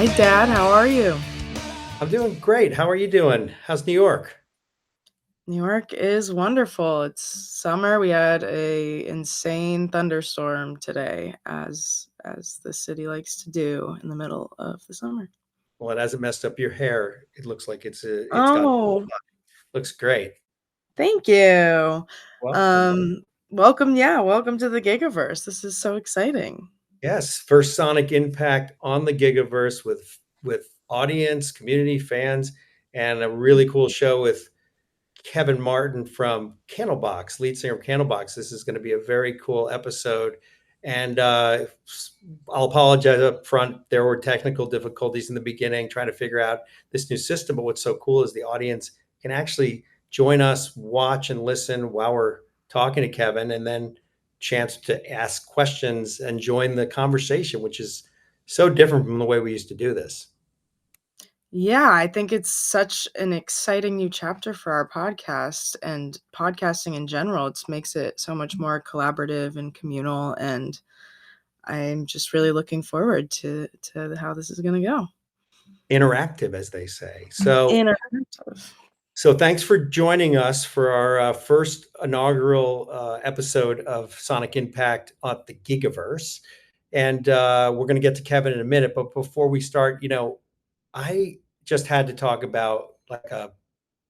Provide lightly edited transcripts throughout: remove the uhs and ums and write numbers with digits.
Hi, Dad. How are you? I'm doing great. How are you doing? How's New York? New York is wonderful. It's summer. We had a insane thunderstorm today, as the city likes to do in the middle of the summer. Well, it hasn't messed up your hair. It looks like it's got Oh, looks great. thank you. Welcome. Welcome. Yeah, welcome to the Gigaverse. This is so exciting. Yes, first Sonic Impact on the Gigaverse with audience, community, fans, and a really cool show with Kevin Martin from Candlebox, lead singer of Candlebox. This is going to be a very cool episode. And I'll apologize up front. There were technical difficulties in the beginning trying to figure out this new system. But what's so cool is the audience can actually join us, watch and listen while we're talking to Kevin, and then chance to ask questions and join the conversation, which is so different from the way we used to do this. Yeah, I think it's such an exciting new chapter for our podcast and podcasting in general. It makes it so much more collaborative and communal, and I'm just really looking forward to how this is gonna go. Interactive, as they say. Interactive. So thanks for joining us for our first inaugural episode of Sonic Impact at the Gigaverse. And we're going to get to Kevin in a minute. But before we start, I just had to talk about like a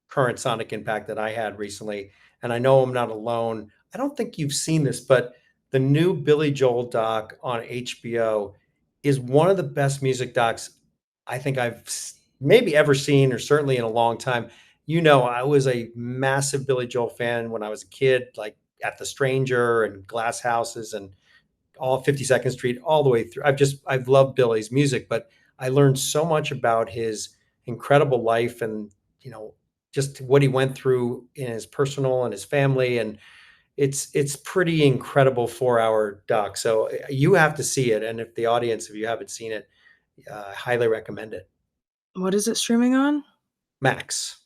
current Sonic Impact that I had recently. And I know I'm not alone. I don't think you've seen this, but the new Billy Joel doc on HBO is one of the best music docs I think maybe ever seen, or certainly in a long time. I was a massive Billy Joel fan when I was a kid, like at The Stranger and Glass Houses and all 52nd Street, all the way through. I've loved Billy's music, but I learned so much about his incredible life and, you know, just what he went through in his personal and his family. And it's pretty incredible 4 hour doc. So you have to see it. And if the audience, if you haven't seen it, I highly recommend it. What is it streaming on? Max. It's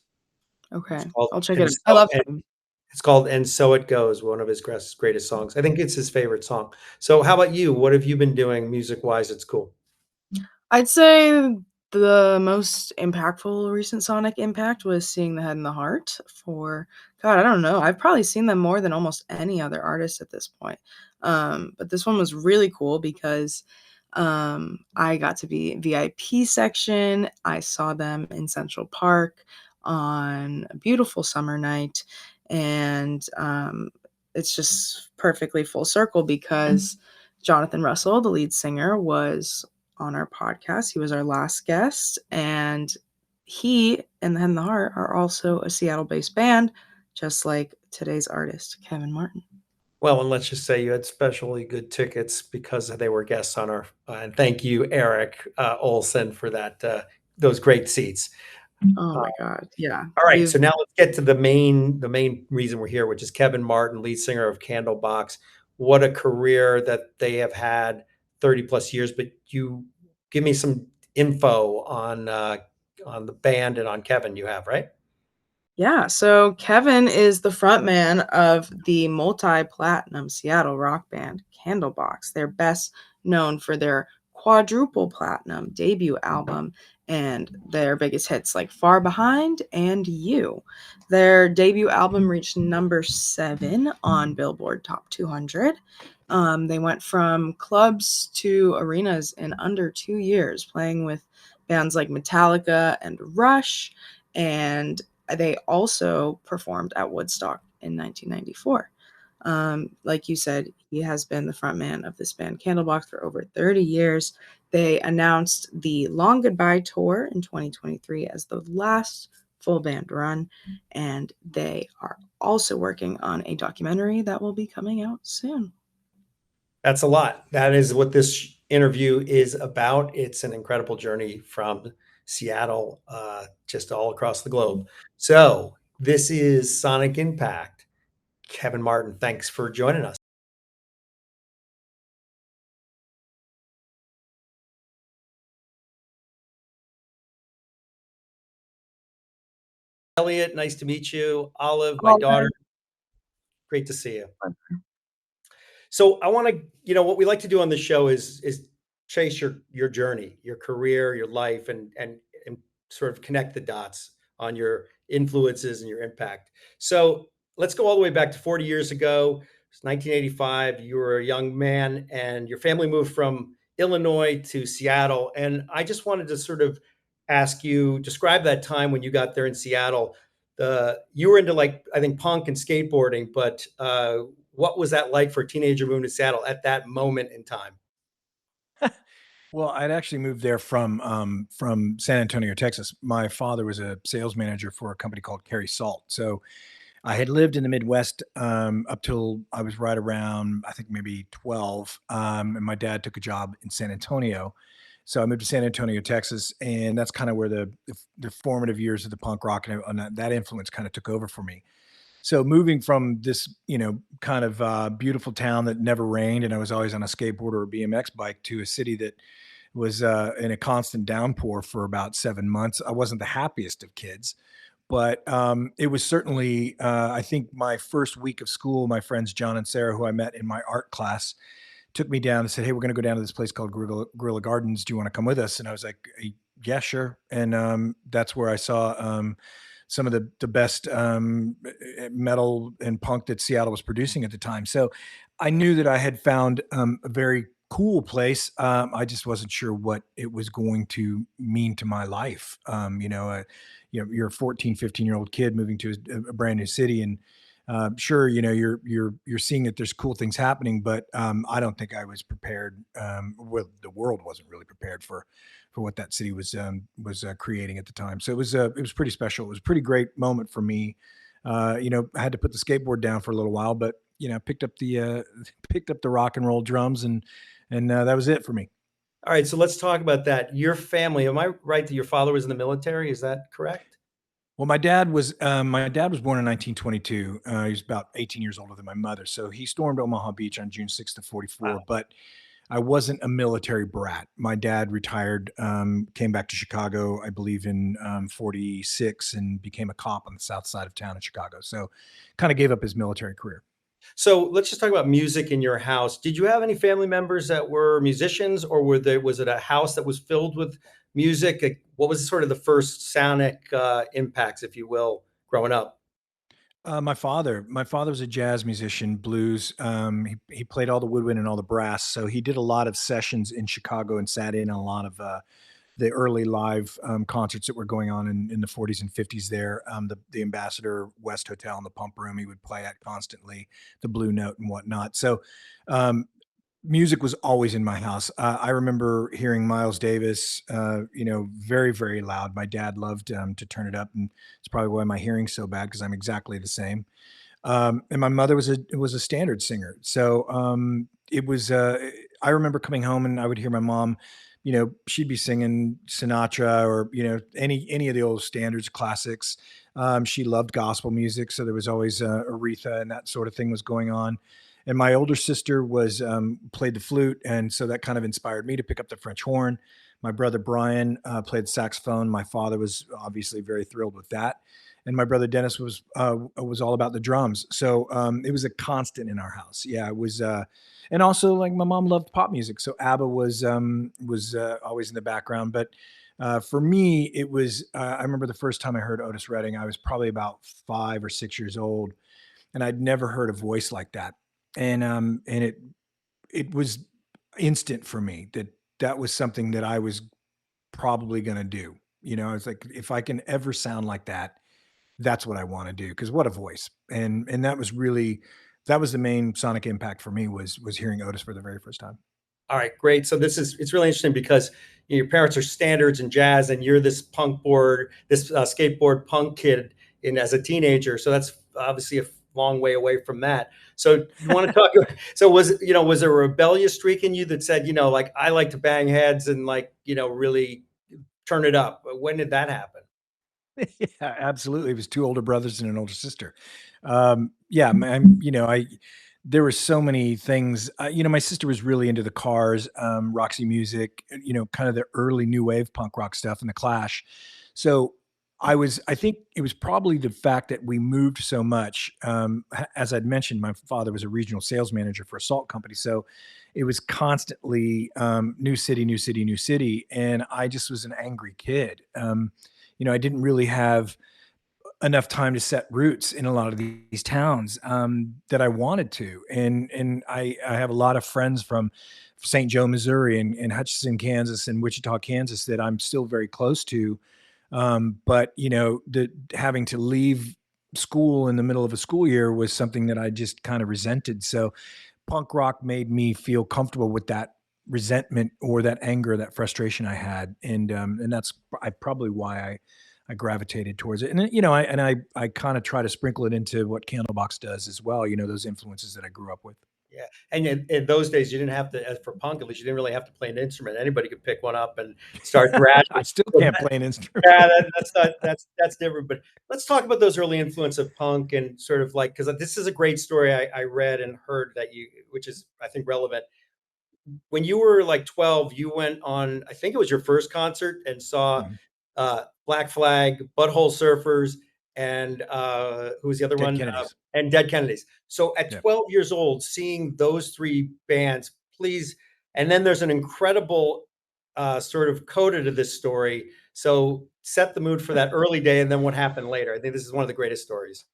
Okay, called I'll check it and out. I so love and him. it's called And So It Goes, one of his greatest songs. I think it's his favorite song. So how about you? What have you been doing music wise? It's cool. I'd say the most impactful recent Sonic impact was seeing The Head and the Heart for God, I don't know, I've probably seen them more than almost any other artist at this point. But this one was really cool because, I got to be VIP section. I saw them in Central Park on a beautiful summer night, and, it's just perfectly full circle because Jonathan Russell, the lead singer, was on our podcast. He was our last guest, and he and the Head and the Heart are also a Seattle-based band, just like today's artist, Kevin Martin. Well, and let's just say you had specially good tickets because they were guests on our. And thank you, Eric Olson, for those great seats. Oh Uh, my god, yeah. all right, so We've now let's get to the main reason we're here, which is Kevin Martin, lead singer of Candlebox. What a career that they have had, 30 plus years. But you give me some info on the band and on Kevin. You have right. Yeah, so Kevin is the frontman of the multi-platinum Seattle rock band Candlebox. They're best known for their quadruple platinum debut album and their biggest hits like Far Behind and You. Their debut album reached number 7 on Billboard Top 200. They went from clubs to arenas in under 2 years, playing with bands like Metallica and Rush, and they also performed at Woodstock in 1994. Like you said, he has been the frontman of this band Candlebox for over 30 years. They announced the Long Goodbye Tour in 2023 as the last full band run, and they are also working on a documentary that will be coming out soon. That's a lot. That is what this interview is about. It's an incredible journey from Seattle, just all across the globe. So, this is Sonic Impact. Kevin Martin, thanks for joining us. Eliot, nice to meet you. Olive, my daughter, Olive. great to see you. So, I want to, what we like to do on the show is chase your journey, your career, your life, and sort of connect the dots on your influences and your impact. So let's go all the way back to 40 years ago. It's 1985. You were a young man, and your family moved from Illinois to Seattle. And I just wanted to sort of ask you, describe that time when you got there in Seattle. You were into, like, I think, punk and skateboarding, but what was that like for a teenager moving to Seattle at that moment in time? Well, I'd actually moved there from San Antonio, Texas. My father was a sales manager for a company called Carry Salt. So I had lived in the Midwest up till I was right around, I think maybe 12. And my dad took a job in San Antonio. So I moved to San Antonio, Texas, and that's kind of where the formative years of the punk rock and that influence kind of took over for me. So moving from this, kind of beautiful town that never rained, and I was always on a skateboard or a BMX bike, to a city that was in a constant downpour for about 7 months. I wasn't the happiest of kids, but it was certainly, I think, my first week of school. My friends John and Sarah, who I met in my art class, took me down and said, "Hey, we're going to go down to this place called Guerrilla Gardens. Do you want to come with us?" And I was like, "Yeah, sure." And that's where I saw some of the best metal and punk that Seattle was producing at the time. So I knew that I had found a very cool place. I just wasn't sure what it was going to mean to my life. You're a 14, 15-year-old kid moving to a brand new city, and sure, you're seeing that there's cool things happening, but I don't think I was prepared. Well, the world wasn't really prepared for what that city was creating at the time. So it was pretty special. It was a pretty great moment for me. I had to put the skateboard down for a little while, but picked up the picked up the rock and roll drums, and that was it for me. All right, so let's talk about that. Your family, am I right that your father was in the military? Is that correct? Well, my dad was born in 1922. He was about 18 years older than my mother, so he stormed Omaha Beach on June 6th of 44. Wow. But I wasn't a military brat. My dad retired, came back to Chicago, I believe in 46, and became a cop on the south side of town in Chicago. So, kind of gave up his military career. So let's just talk about music in your house. Did you have any family members that were musicians, or was it a house that was filled with music? Like, what was sort of the first sonic impacts, if you will, growing up? My father was a jazz musician, blues. He played all the woodwind and all the brass, so he did a lot of sessions in Chicago and sat in on a lot of the early live concerts that were going on in the 40s and 50s there. The Ambassador West Hotel and the Pump Room, he would play at constantly, the Blue Note and whatnot. So um, music was always in my house. I remember hearing Miles Davis, very, very loud. My dad loved to turn it up, and it's probably why my hearing's so bad, because I'm exactly the same. And my mother was a standard singer, so it was. I remember coming home and I would hear my mom. She'd be singing Sinatra or any of the old standards, classics. She loved gospel music, so there was always Aretha and that sort of thing was going on. And my older sister was played the flute, and so that kind of inspired me to pick up the French horn. My brother Brian played saxophone. My father was obviously very thrilled with that, and my brother Dennis was all about the drums. So it was a constant in our house. Yeah, it was, and also, like, my mom loved pop music, so ABBA was always in the background. But for me, it was. I remember the first time I heard Otis Redding. I was probably about 5 or 6 years old, and I'd never heard a voice like that. And it was instant for me that that was something that I was probably going to do. It's like, if I can ever sound like that, that's what I want to do. Because what a voice! And that was the main sonic impact for me, was hearing Otis for the very first time. All right, great. So it's really interesting because your parents are standards and jazz, and you're this skateboard punk kid in as a teenager. So that's obviously a long way away from that. So you want to talk? So was there a rebellious streak in you that said, like, I like to bang heads and, like, really turn it up? When did that happen? Yeah, absolutely. It was two older brothers and an older sister. Yeah, man, there were so many things. My sister was really into the Cars, Roxy Music, kind of the early new wave punk rock stuff, and the Clash. So I think it was probably the fact that we moved so much. As I'd mentioned, my father was a regional sales manager for a salt company. So it was constantly new city, new city, new city. And I just was an angry kid. I didn't really have enough time to set roots in a lot of these towns that I wanted to. And I have a lot of friends from St. Joe, Missouri, and Hutchinson, Kansas, and Wichita, Kansas that I'm still very close to. But the having to leave school in the middle of a school year was something that I just kind of resented. So punk rock made me feel comfortable with that resentment or that anger, that frustration I had, and that's probably why I gravitated towards it. And I kind of try to sprinkle it into what Candlebox does as well. Those influences that I grew up with. Yeah, and in those days, you didn't have to, as for punk, at least you didn't really have to play an instrument. Anybody could pick one up and start I thrashing. still can't play an instrument. Yeah, that's different. But let's talk about those early influence of punk and sort of like, because this is a great story I read and heard which is I think relevant. When you were like 12, you went on, I think it was your first concert, and saw Mhm. Black Flag, Butthole Surfers, and who was the other Dead one? Kennedys. And Dead Kennedys. So at Yeah. 12 years old, seeing those three bands, please. And then there's an incredible sort of coda to this story. So set the mood for that early day, and then what happened later. I think this is one of the greatest stories.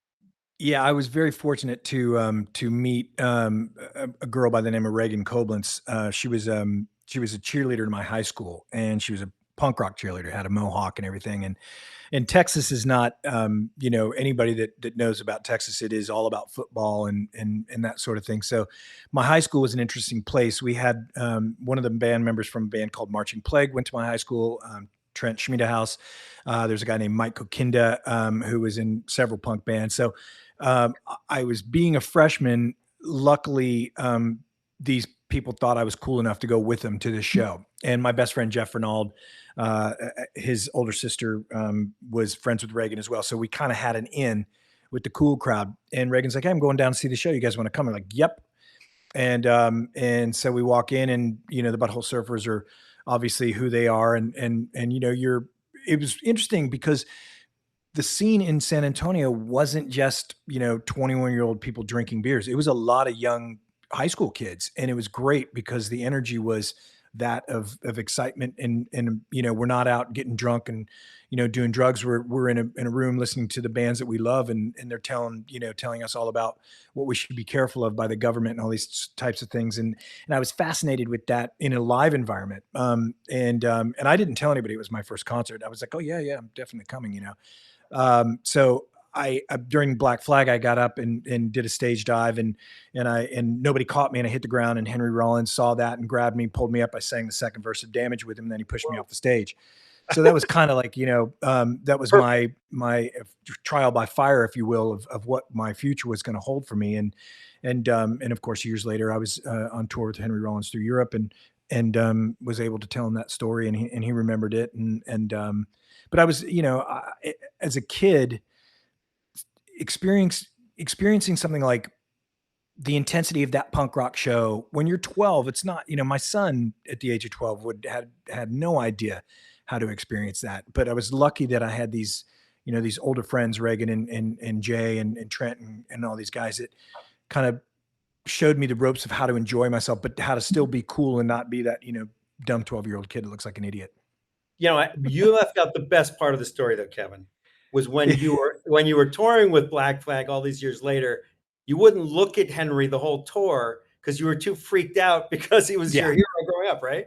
Yeah, I was very fortunate to meet a girl by the name of Reagan Koblenz. She was a cheerleader in my high school, and she was a punk rock cheerleader, had a mohawk and everything. And Texas is not, anybody that knows about Texas, it is all about football and that sort of thing. So my high school was an interesting place. We had one of the band members from a band called Marching Plague went to my high school. Trent Schmiedehouse. There's a guy named Mike Kokinda who was in several punk bands. So I was being a freshman. Luckily, these people thought I was cool enough to go with them to this show. And my best friend, Jeff Renaud, his older sister was friends with Reagan as well. So we kind of had an in with the cool crowd. And Reagan's like, hey, I'm going down to see the show. You guys want to come? I'm like, yep. And so we walk in, and the Butthole Surfers are obviously who they are. And it was interesting because the scene in San Antonio wasn't just, 21-year-old people drinking beers. It was a lot of young high school kids. And it was great because the energy was that of excitement. And we're not out getting drunk and, doing drugs. We're in a room listening to the bands that we love. And they're telling us all about what we should be careful of by the government and all these types of things. And I was fascinated with that in a live environment. And I didn't tell anybody it was my first concert. I was like, oh yeah, I'm definitely coming, So I during Black Flag, I got up and did a stage dive, and nobody caught me, and I hit the ground, and Henry Rollins saw that and grabbed me, pulled me up. I sang the second verse of Damage with him, and then he pushed me off the stage. So that was kind of like, that was my trial by fire, if you will, of what my future was going to hold for me. And of course, years later, I was on tour with Henry Rollins through Europe, and was able to tell him that story, and he remembered it. But I was, as a kid, experiencing something like the intensity of that punk rock show when you're 12. It's not, my son at the age of 12 had no idea how to experience that. But I was lucky that I had these older friends, Reagan and Jay and Trent and all these guys that kind of showed me the ropes of how to enjoy myself, but how to still be cool and not be that, dumb 12-year-old kid that looks like an idiot. You left out the best part of the story, though, Kevin, was when you were touring with Black Flag all these years later. You wouldn't look at Henry the whole tour because you were too freaked out because he was your hero growing up, right?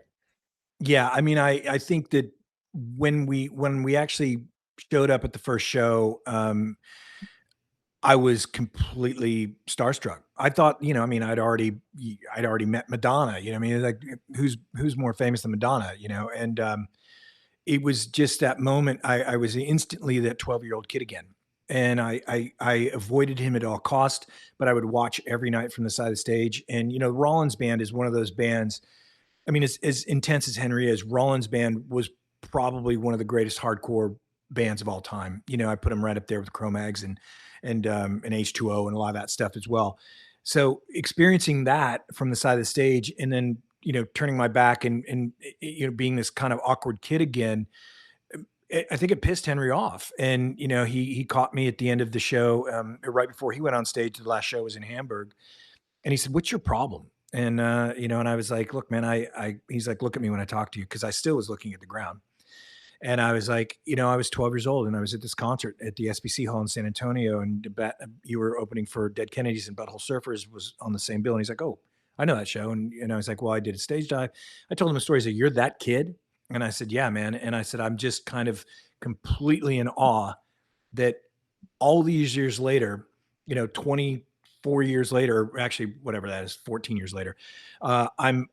Yeah, I mean, I think that when we actually showed up at the first show, I was completely starstruck. I thought, I'd already met Madonna. Like who's more famous than Madonna? And it was just that moment. I was instantly that 12-year-old kid again. And I avoided him at all cost, but I would watch every night from the side of the stage. And, Rollins Band is one of those bands. I mean, as intense as Henry is, Rollins Band was probably one of the greatest hardcore bands of all time. I put them right up there with Cro-Mags and H2O and a lot of that stuff as well. So experiencing that from the side of the stage, and then turning my back and being this kind of awkward kid again, I think it pissed Henry off, and he caught me at the end of the show, right before he went on stage. The last show was in Hamburg, and he said, "What's your problem?" And and I was like, "Look, man, he's like, look at me when I talk to you," because I still was looking at the ground. And I was like, I was 12 years old and I was at this concert at the SBC Hall in San Antonio, and you were opening for Dead Kennedys, and Butthole Surfers was on the same bill. And he's like, "Oh, I know that show." And I was like, "Well, I did a stage dive." I told him a story. He said, "You're that kid?" And I said, "Yeah, man." And I said, "I'm just kind of completely in awe that all these years later, 24 years later, or actually, whatever that is, 14 years later, I'm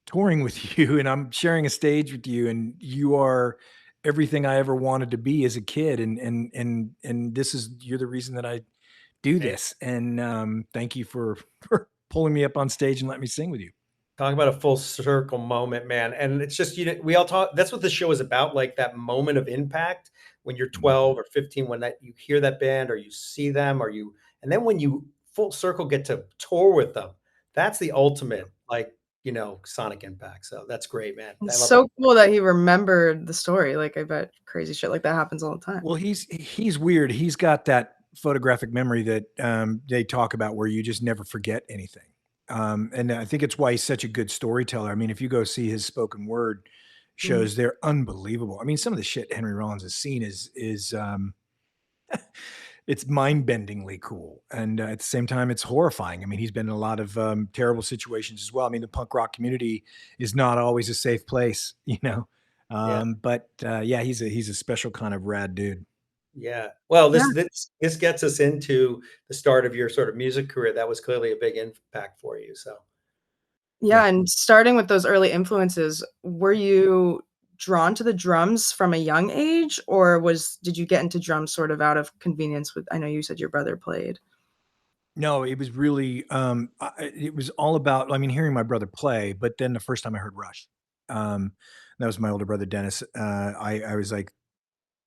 touring with you and I'm sharing a stage with you, and you are everything I ever wanted to be as a kid, and this is you're the reason that I do Hey, this, and thank you for for pulling me up on stage and letting me sing with you." talk about a full circle moment, man. And it's just, we all talk, that's what the show is about, like that moment of impact when you're Mhm. 12 or 15, when that you hear that band or you see them or and then when you full circle get to tour with them, that's the ultimate, like, sonic impact. So that's great, man. I It's love it. so cool that he remembered the story. Like, I bet crazy shit like that happens all the time. Well, he's weird. He's got that photographic memory that they talk about, where you just never forget anything. And I think it's why he's such a good storyteller. I mean, if you go see his spoken word Mhm. shows, they're unbelievable. I mean, some of the shit Henry Rollins has seen is it's mind-bendingly cool, and at the same time it's horrifying. I mean, he's been in a lot of terrible situations as well. I mean, the punk rock community is not always a safe place, Yeah. but yeah, he's a special kind of rad dude. Yeah. Well, Yeah. this gets us into the start of your sort of music career. That was clearly a big impact for you. So Yeah, Yeah. and starting with those early influences, were you drawn to the drums from a young age, or did you get into drums sort of out of convenience with I know you said your brother played. No, it was really it was all about, I mean, hearing my brother play, but then the first time I heard Rush, um that was my older brother Dennis. I was like,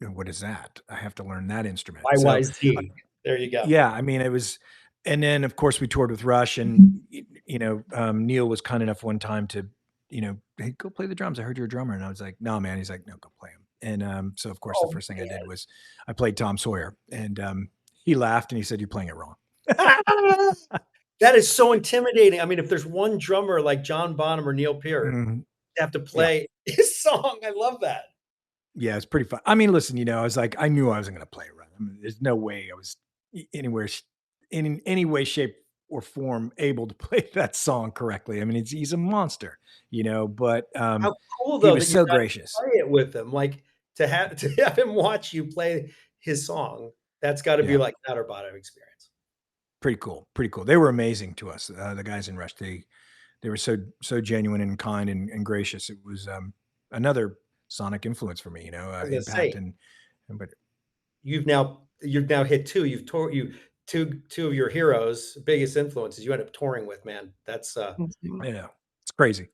"What is that? I have to learn that instrument." So YYZ. There you go. yeah, I mean, it was, and then of course we toured with Rush, and Neil was kind enough one time to, "Hey, go play the drums. I heard you're a drummer." And I was like, "No, man." He's like, "No, go play them." And so of course the Oh, first thing I did was I played Tom Sawyer, and he laughed and he said, "You're playing it wrong." man. That is so intimidating. I mean, if there's one drummer like John Bonham or Neil Peart, Mhm. you have to Yeah. play his song. I love that. Yeah, it's pretty fun. I mean, listen, I was like, I knew I wasn't going to play it right. I mean, there's no way I was anywhere in any way, shape, or form able to play that song correctly. I mean, he's a monster, but How cool he though was that you so got to gracious. play it with him. Like to have him watch you play his song, that's got to be Yeah, like an outer bottom experience. pretty cool, pretty cool. They were amazing to us. The guys in Rush, they were so genuine and kind and gracious. It was another sonic influence for me, I was gonna impact, say, but you've now hit two. You've toured two of your heroes, biggest influences you end up touring with, man. That's Mhm. yeah, it's crazy.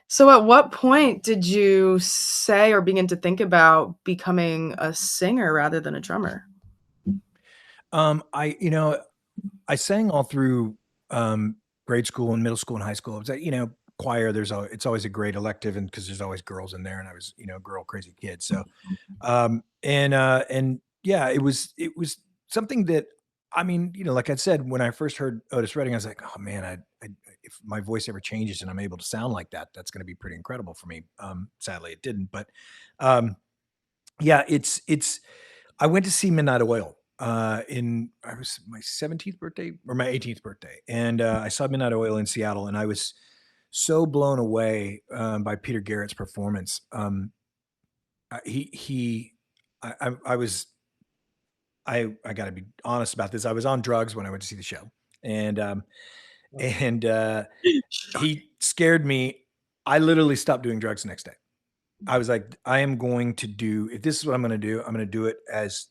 So at what point did you say or begin to think about becoming a singer rather than a drummer? I sang all through grade school and middle school and high school. It was like, choir. It's always a great elective, and because there's always girls in there, and I was, a girl crazy kid. So, and yeah, it was something that, I mean, like I said, when I first heard Otis Redding, I was like, oh man, if my voice ever changes and I'm able to sound like that, that's going to be pretty incredible for me. Sadly, it didn't, but um, yeah, it's I went to see Midnight Oil, in I was my 17th birthday or my 18th birthday, and, I saw Midnight Oil in Seattle, and I was so blown away, by Peter Garrett's performance. He I was I gotta be honest about this. I was on drugs when I went to see the show, and, and, Shocking. he scared me. I literally stopped doing drugs the next day. I was like, "I am going to do if this is what I'm gonna do, I'm gonna do it as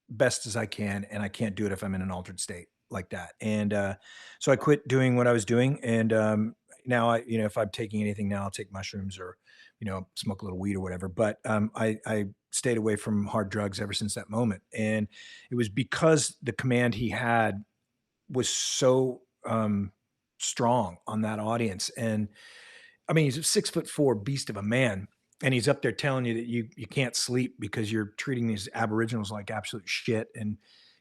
best as I can, and I can't do it if I'm in an altered state like that." And so I quit doing what I was doing, and now if I'm taking anything now, I'll take mushrooms or smoke a little weed or whatever. But I stayed away from hard drugs ever since that moment, and it was because the command he had was so strong on that audience. And I mean, he's a 6'4" beast of a man, and he's up there telling you that you can't sleep because you're treating these Aboriginals like absolute shit, and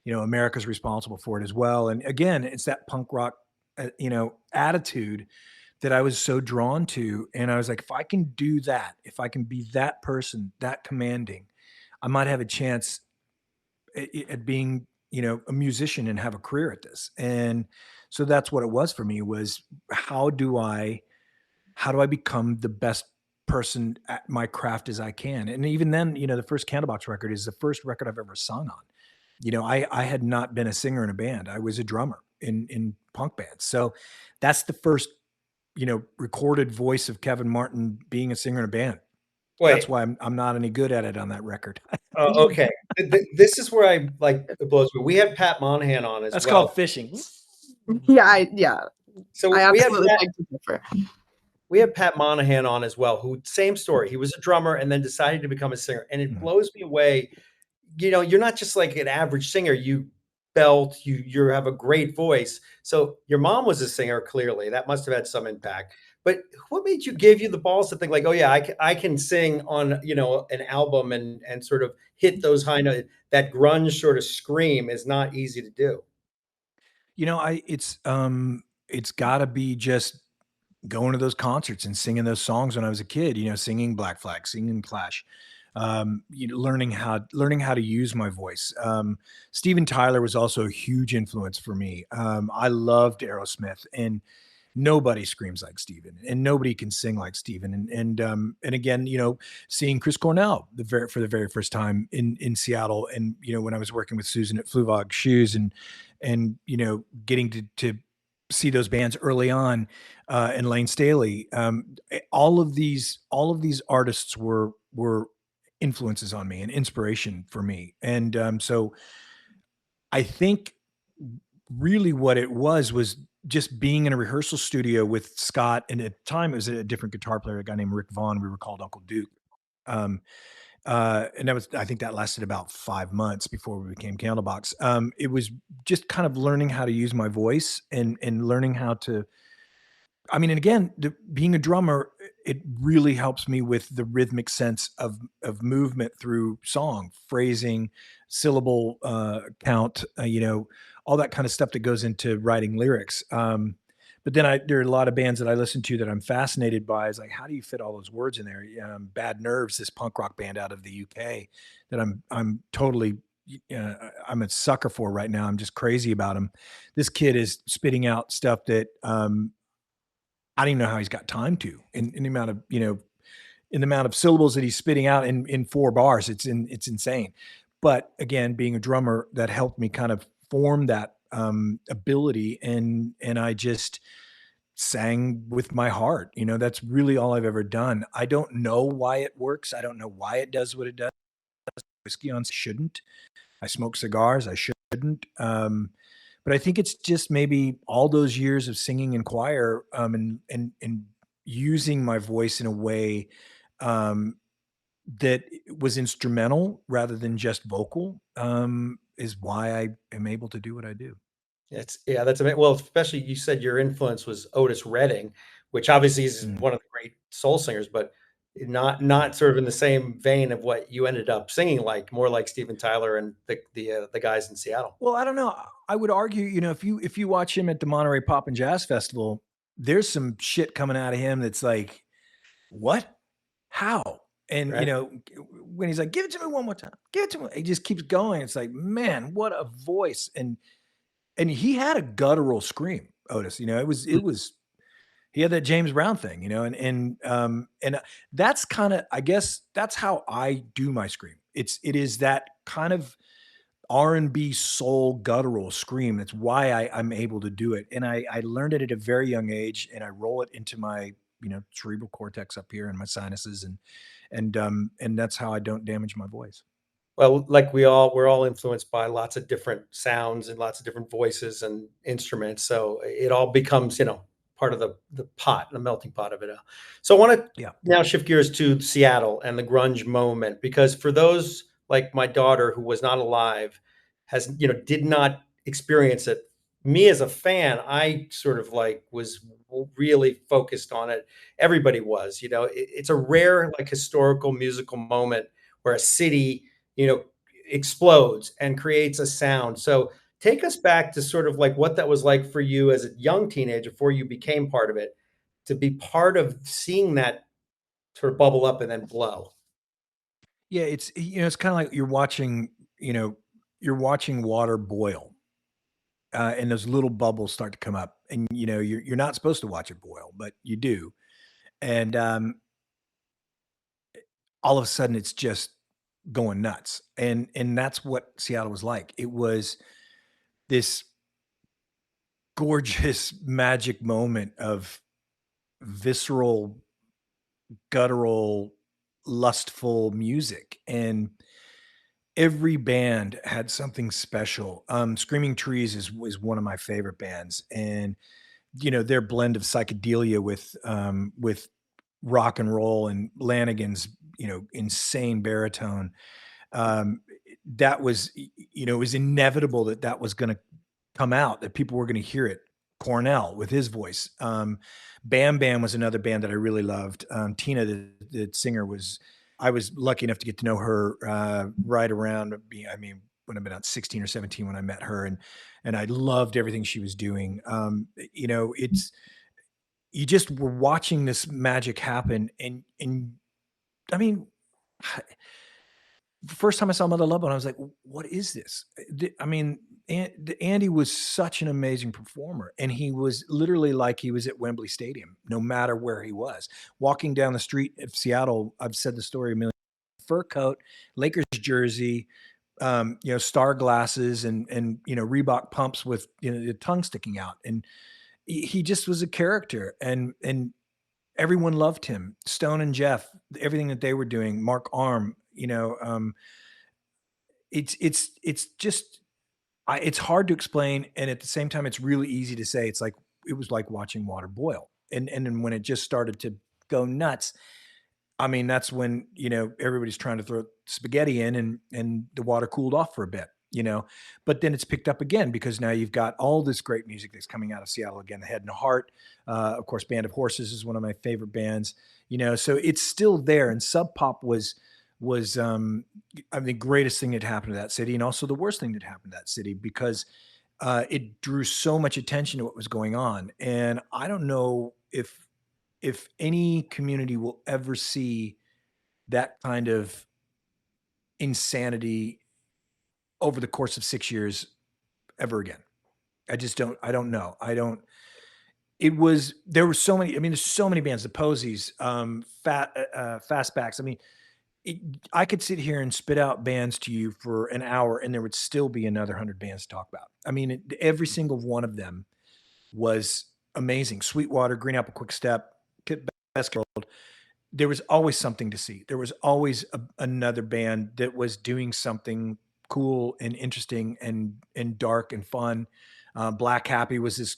America's responsible for it as well. And again, it's that punk rock, attitude that I was so drawn to. And I was like, if I can do that, if I can be that person, that commanding, I might have a chance at being, a musician and have a career at this. And so that's what it was for me, was how do I become the best person at my craft as I can? And even then, the first Candlebox record is the first record I've ever sung on. I had not been a singer in a band. I was a drummer in punk bands. So that's the first, recorded voice of Kevin Martin being a singer in a band. Wait. That's why I'm not any good at it on that record. Okay. This is where I like it blows me. We had Pat Monahan on as That's well. called fishing. Yeah. So I we had absolutely Pat, beg to differ. we had Pat Monahan on as well, who same story. He was a drummer and then decided to become a singer. And it blows me away. You're not just like an average singer. You belt, you have a great voice. So your mom was a singer, clearly. That must have had some impact. But what gave you the balls to think like, oh yeah, I can sing on, an album and sort of hit those high notes. That grunge sort of scream is not easy to do. It's gotta be just going to those concerts and singing those songs when I was a kid, singing Black Flag, singing Clash, learning how to use my voice. Steven Tyler was also a huge influence for me. I loved Aerosmith, and nobody screams like Steven, and nobody can sing like Steven. And again, seeing Chris Cornell for the very first time in Seattle, and when I was working with Susan at Fluvog Shoes, and getting to see those bands early on, and Lane Staley, all of these artists were influences on me and inspiration for me. And so I think really what it was just being in a rehearsal studio with Scott, and at the time it was a different guitar player, a guy named Rick Vaughn. We were called Uncle Duke. And I think that lasted about 5 months before we became Candlebox. It was just kind of learning how to use my voice and learning how to, and again, being a drummer, it really helps me with the rhythmic sense of movement through song, phrasing, syllable count, all that kind of stuff that goes into writing lyrics. But then there are a lot of bands that I listen to that I'm fascinated by. Is like, how do you fit all those words in there? Bad Nerves, this punk rock band out of the UK that I'm totally, I'm a sucker for right now. I'm just crazy about him. This kid is spitting out stuff that I don't even know how he's got time to, in the amount of, in the amount of syllables that he's spitting out in 4 bars. It's insane. But again, being a drummer, that helped me kind of form that ability, and I just sang with my heart. That's really all I've ever done. I don't know why it works. I don't know why it does what it does. Whiskey on shouldn't. I smoke cigars. I shouldn't. But I think it's just maybe all those years of singing in choir, and using my voice in a way that was instrumental rather than just vocal, is why I am able to do what I do. That's amazing. Well, especially you said your influence was Otis Redding, which obviously is one of the great soul singers, but not sort of in the same vein of what you ended up singing, like more like Steven Tyler and the guys in Seattle. Well, I don't know. I would argue, if you watch him at the Monterey Pop and Jazz Festival, there's some shit coming out of him that's like, what? How? And Right. When he's like, give it to me one more time, give it to me, he just keeps going. It's like, man, what a voice. And he had a guttural scream, Otis. It was he had that James Brown thing, and that's kind of, I guess that's how I do my scream. It is that kind of R&B soul guttural scream. That's why I'm able to do it. And I learned it at a very young age, and I roll it into my, cerebral cortex up here and my sinuses, and that's how I don't damage my voice. Well, like we're all influenced by lots of different sounds and lots of different voices and instruments. So it all becomes, part of the pot, the melting pot of it. So I want to now shift gears to Seattle and the grunge moment, because for those like my daughter who was not alive, did not experience it me as a fan, I sort of like was really focused on it. Everybody was, it's a rare like historical musical moment where a city, explodes and creates a sound. So take us back to sort of like what that was like for you as a young teenager before you became part of it, to be part of seeing that sort of bubble up and then blow. Yeah, it's kind of like you know, you're watching water boil, and those little bubbles start to come up, and you're not supposed to watch it boil, but you do, and all of a sudden it's just going nuts, and that's what Seattle was like. It was this gorgeous magic moment of visceral, guttural, lustful music, and every band had something special. Screaming Trees is one of my favorite bands, and their blend of psychedelia with rock and roll and Lanigan's insane baritone. Um, that was it was inevitable that that was going to come out, that people were going to hear it. Cornell with his voice. Bam Bam was another band that I really loved. Tina, the singer, I was lucky enough to get to know her right around. I mean, when I've been about 16 or 17 when I met her, and I loved everything she was doing. It's you just were watching this magic happen, and I mean, the first time I saw Mother Love Bone, I was like, "What is this?" I mean, Andy was such an amazing performer, and he was literally like he was at Wembley Stadium, no matter where he was. Walking down the street of Seattle, I've said the story a million. Fur coat, Lakers jersey, star glasses, and Reebok pumps with the tongue sticking out, and he just was a character, and everyone loved him. Stone and Jeff, everything that they were doing, Mark Arm, it's just it's hard to explain, and at the same time, it's really easy to say. It's like it was like watching water boil, and then when it just started to go nuts, I mean, that's when everybody's trying to throw spaghetti in, and the water cooled off for a bit. But then it's picked up again because now you've got all this great music that's coming out of Seattle again. The Head and Heart, of course, Band of Horses is one of my favorite bands. So it's still there. And Sub Pop was I mean, the greatest thing that happened to that city, and also the worst thing that happened to that city, because it drew so much attention to what was going on. And I don't know if any community will ever see that kind of insanity over the course of 6 years ever again. I don't know. There were so many, I mean, there's so many bands, the Posies, Fastbacks. I mean, it, I could sit here and spit out bands to you for an hour and there would still be another 100 bands to talk about. I mean, every single one of them was amazing. Sweetwater, Green Apple Quick Step, Best World. There was always something to see. There was always another band that was doing something cool and interesting and dark and fun. Black Happy was this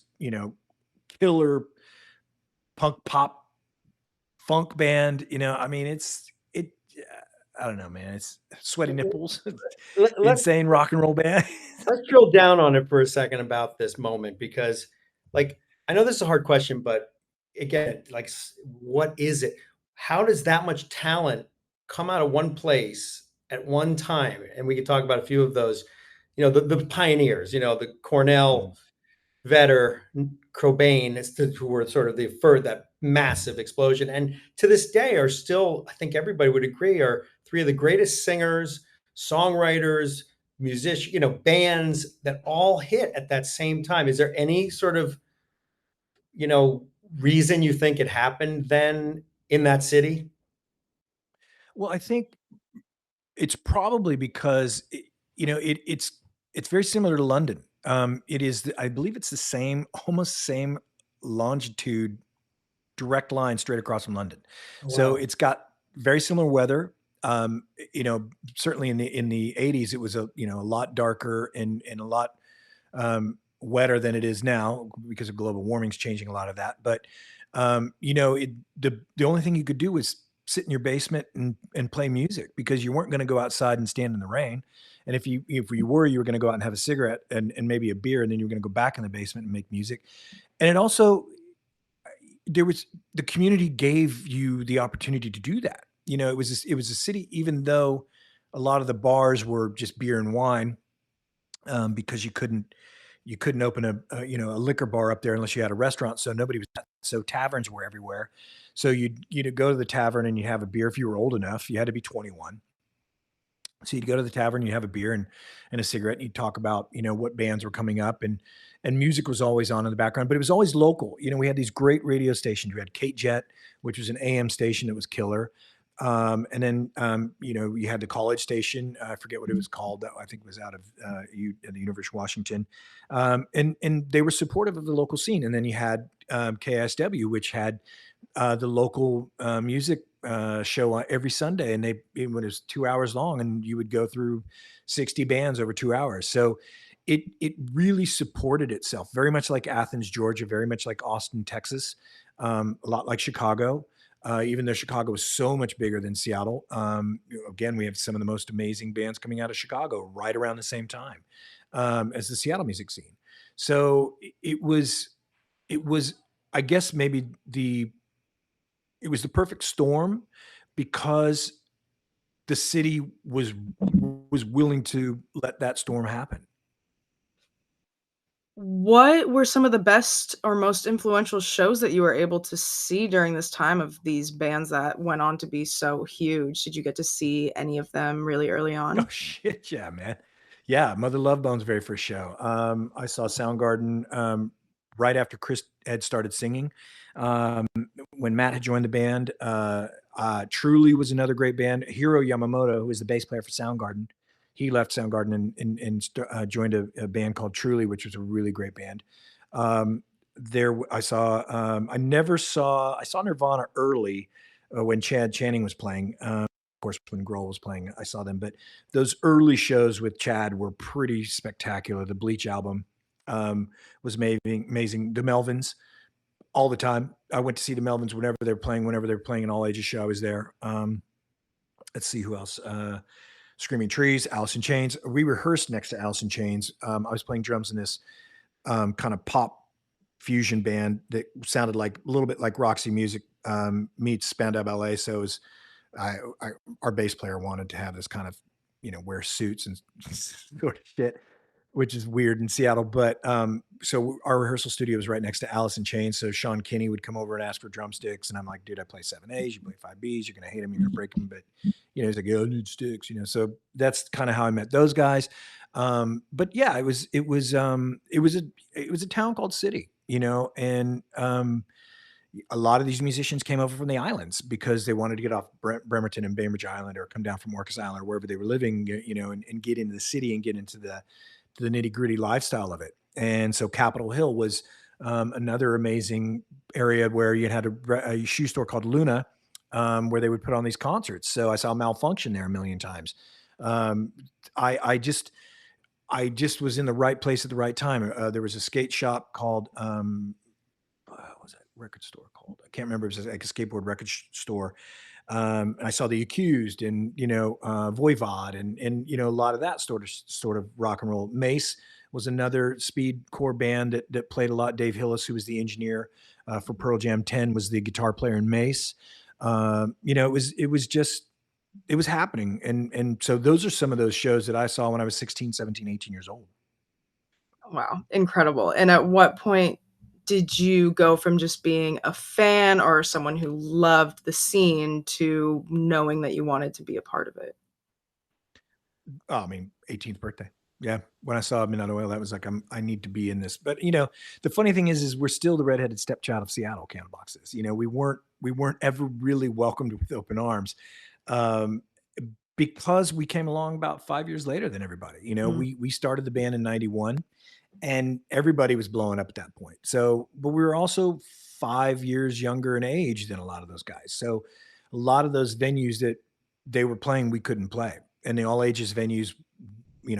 killer punk pop funk band. I mean, it. I don't know, man. It's Sweaty Nipples, Let's insane rock and roll band. let's drill down on it for a second about this moment because, like, I know this is a hard question, but again, like, what is it? How does that much talent come out of one place at one time? And we can talk about a few of those, the pioneers, the Cornell, Vedder, Cobain, who were sort of that massive explosion, and to this day are still, I think everybody would agree, are three of the greatest singers, songwriters, musicians, bands that all hit at that same time. Is there any sort of, you know, reason you think it happened then in that city? Well, I think it's probably because it's very similar to London. It is, I believe, it's the same, almost same longitude, direct line straight across from London. So Wow. it's got very similar weather. Certainly in the 80s, it was a lot darker and a lot wetter than it is now because of global warming's changing a lot of that. But the only thing you could do was sit in your basement and play music because you weren't going to go outside and stand in the rain. And if you were, you were going to go out and have a cigarette and maybe a beer, and then you were going to go back in the basement and make music. And it also, there was, the community gave you the opportunity to do that. You know, it was a city, even though a lot of the bars were just beer and wine, because you couldn't open a liquor bar up there unless you had a restaurant. So nobody was, so taverns were everywhere. So you'd go to the tavern and you'd have a beer if you were old enough. You had to be 21. So you'd go to the tavern, you have a beer and a cigarette, and you'd talk about, what bands were coming up, and music was always on in the background, but it was always local. You know, we had these great radio stations. We had Kate Jet, which was an AM station that was killer. And then, you had the college station. I forget what it was called. That I think was out of the University of Washington. And they were supportive of the local scene. And then you had KSW, which had the local music show on every Sunday, and when it was 2 hours long, and you would go through 60 bands over 2 hours. So it really supported itself, very much like Athens, Georgia, very much like Austin, Texas, a lot like Chicago. Even though Chicago is so much bigger than Seattle, again, we have some of the most amazing bands coming out of Chicago right around the same time as the Seattle music scene. So it was, I guess, maybe it was the perfect storm because the city was willing to let that storm happen. What were some of the best or most influential shows that you were able to see during this time of these bands that went on to be so huge? Did you get to see any of them really early Oh on? shit, yeah, man. Yeah, Mother Love Bone's very first show. I saw Soundgarden right after Chris had started singing. Um, when Matt had joined the band, Truly was another great band. Hiro Yamamoto, who was the bass player for Soundgarden, he left Soundgarden and joined a band called Truly, which was a really great band. There, I saw. I saw Nirvana early when Chad Channing was playing. Of course, when Grohl was playing, I saw them. But those early shows with Chad were pretty spectacular. The Bleach album was amazing. Amazing. The Melvins, all the time. I went to see the Melvins whenever they were playing. Whenever they were playing an all ages show, I was there. Let's see who else. Screaming Trees, Alice in Chains. We rehearsed next to Alice in Chains. I was playing drums in this kind of pop fusion band that sounded like a little bit like Roxy Music meets Spandau Ballet. So it was, I, our bass player wanted to have this kind of, wear suits and sort of shit, which is weird in Seattle. But so our rehearsal studio was right next to Alice in Chains. So Sean Kinney would come over and ask for drumsticks, and I'm like, dude, I play 7/A's, you play 5/B's, you're gonna hate them, you're gonna break them, but he's like, yeah, I need sticks, So that's kind of how I met those guys. But yeah, it was a town called City, and a lot of these musicians came over from the islands because they wanted to get off Bremerton and Bainbridge Island or come down from Orcas Island or wherever they were living, and get into the city and get into the nitty gritty lifestyle of it. And so Capitol Hill was another amazing area where you had a shoe store called Luna, where they would put on these concerts. So I saw Malfunction there a million times. Um, I just was in the right place at the right time. There was a skate shop called, what was that record store called? I can't remember. It was like a skateboard record store. And I saw The Accused and, Voivod and a lot of that sort of rock and roll. Mace was another speed core band that played a lot. Dave Hillis, who was the engineer for Pearl Jam 10, was the guitar player in Mace. It was happening. And so those are some of those shows that I saw when I was 16, 17, 18 years old. Wow, incredible. And at what point did you go from just being a fan or someone who loved the scene to knowing that you wanted to be a part of it? Oh, I mean, 18th birthday. Yeah. When I saw Midnight Oil, that was like, I need to be in this. But the funny thing is we're still the redheaded stepchild of Seattle. Candlebox is. We weren't ever really welcomed with open arms, um, because we came along about 5 years later than everybody. We started the band in '91, and everybody was blowing up at that point. So, but we were also 5 years younger in age than a lot of those guys. So, a lot of those venues that they were playing, we couldn't play, and the all ages venues,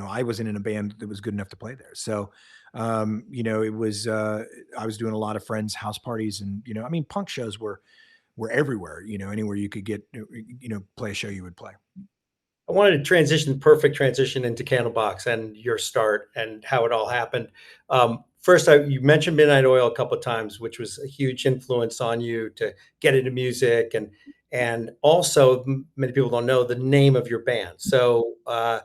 I wasn't in a band that was good enough to play there. So, it was, I was doing a lot of friends' house parties, and, punk shows were were everywhere. Anywhere you could get, play a show, you would play. I wanted to perfect transition into Candlebox and your start and how it all happened. First, you mentioned Midnight Oil a couple of times, which was a huge influence on you to get into music, and also many people don't know the name of your band. So I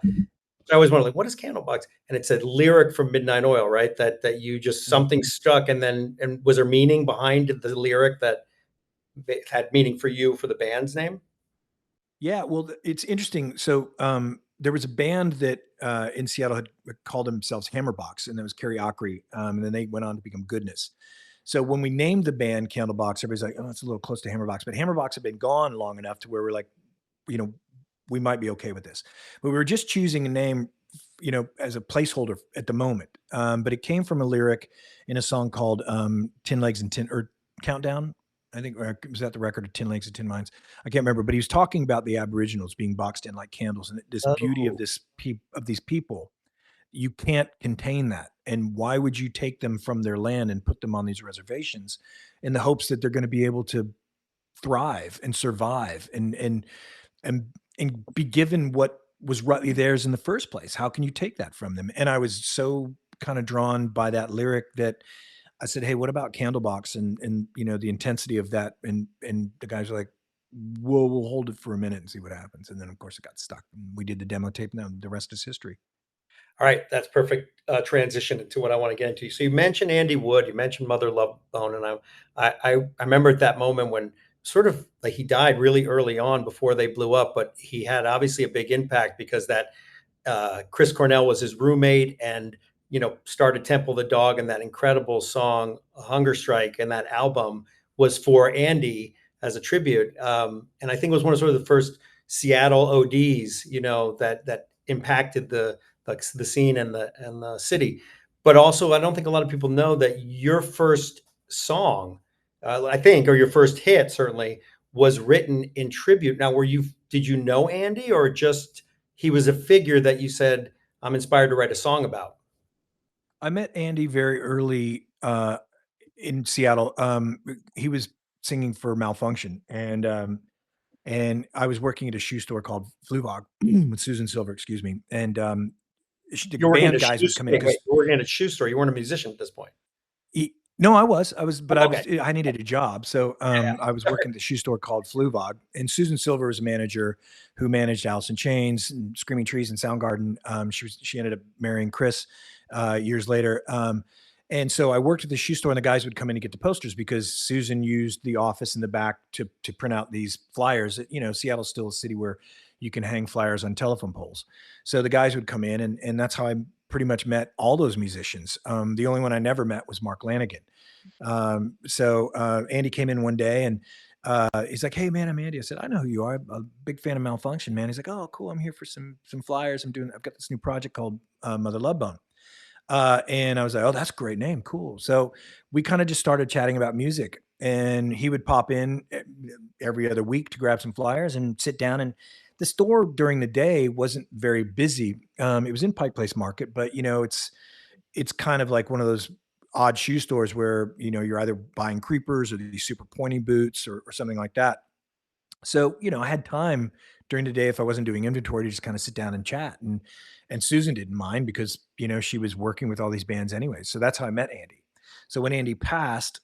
always wondered, like, what is Candlebox? And it's a lyric from Midnight Oil, right? That you just something stuck, and was there meaning behind the lyric that had meaning for you for the band's name? Yeah, well, it's interesting. So there was a band that in Seattle had called themselves Hammerbox, and that was Carrie Ockery, and then they went on to become Goodness. So when we named the band Candlebox, everybody's like, "Oh, it's a little close to Hammerbox," but Hammerbox had been gone long enough to where we're like, you know, we might be okay with this. But we were just choosing a name, as a placeholder at the moment. But it came from a lyric in a song called "Tin Legs and Tin" or "Countdown." I think was that the record of 10 Legs and 10 Minds. I can't remember, but he was talking about the Aboriginals being boxed in like candles and this beauty of Oh, these people. You can't contain that. And why would you take them from their land and put them on these reservations in the hopes that they're going to be able to thrive and survive and and be given what was rightly theirs in the first place? How can you take that from them? And I was so kind of drawn by that lyric that I said, "Hey, what about Candlebox?" And the intensity of that, and the guys were like, we'll hold it for a minute and see what happens." And then of course it got stuck. And we did the demo tape, and then the rest is history. all right, that's perfect transition into what I want to get into. So you mentioned Andy Wood, you mentioned Mother Love Bone, and I remember at that moment when sort of like he died really early on before they blew up, but he had obviously a big impact because that Chris Cornell was his roommate, and started Temple the Dog, and that incredible song Hunger Strike, and that album was for Andy as a tribute. And I think it was one of sort of the first Seattle ODs, that impacted the scene and the city. But also, I don't think a lot of people know that your first song, I think, or your first hit certainly, was written in tribute. Now, did you know Andy, or just he was a figure that you said, I'm inspired to write a song about? I met Andy very early in Seattle. He was singing for Malfunction, and I was working at a shoe store called Fluvog with Susan Silver, excuse me. And the You're working at a band guys shoe would come in store. Wait, because you're working at a shoe store. You weren't a musician at this point. no, I was, but Oh, okay. I needed a job. So I was working at the shoe store called Fluvog, and Susan Silver was a manager who managed Alice in Chains and Screaming Trees and Soundgarden. She ended up marrying Chris years later. And so I worked at the shoe store, and the guys would come in to get the posters because Susan used the office in the back to print out these flyers. Seattle's still a city where you can hang flyers on telephone poles. So the guys would come in, and that's how I pretty much met all those musicians. The only one I never met was Mark Lanigan. So Andy came in one day, and he's like, "Hey man, I'm Andy." I said, "I know who you are. I'm a big fan of Malfunction, man." He's like, "Oh, cool. I'm here for some flyers. I've got this new project called Mother Love Bone." And I was like, "Oh, that's a great name. Cool." So we kind of just started chatting about music, and he would pop in every other week to grab some flyers and sit down. And the store during the day wasn't very busy. It was in Pike Place Market, but it's kind of like one of those odd shoe stores where you're either buying creepers or these super pointy boots or something like that. So I had time during the day if I wasn't doing inventory to just kind of sit down and chat. And Susan didn't mind because she was working with all these bands anyway. So that's how I met Andy. So when Andy passed,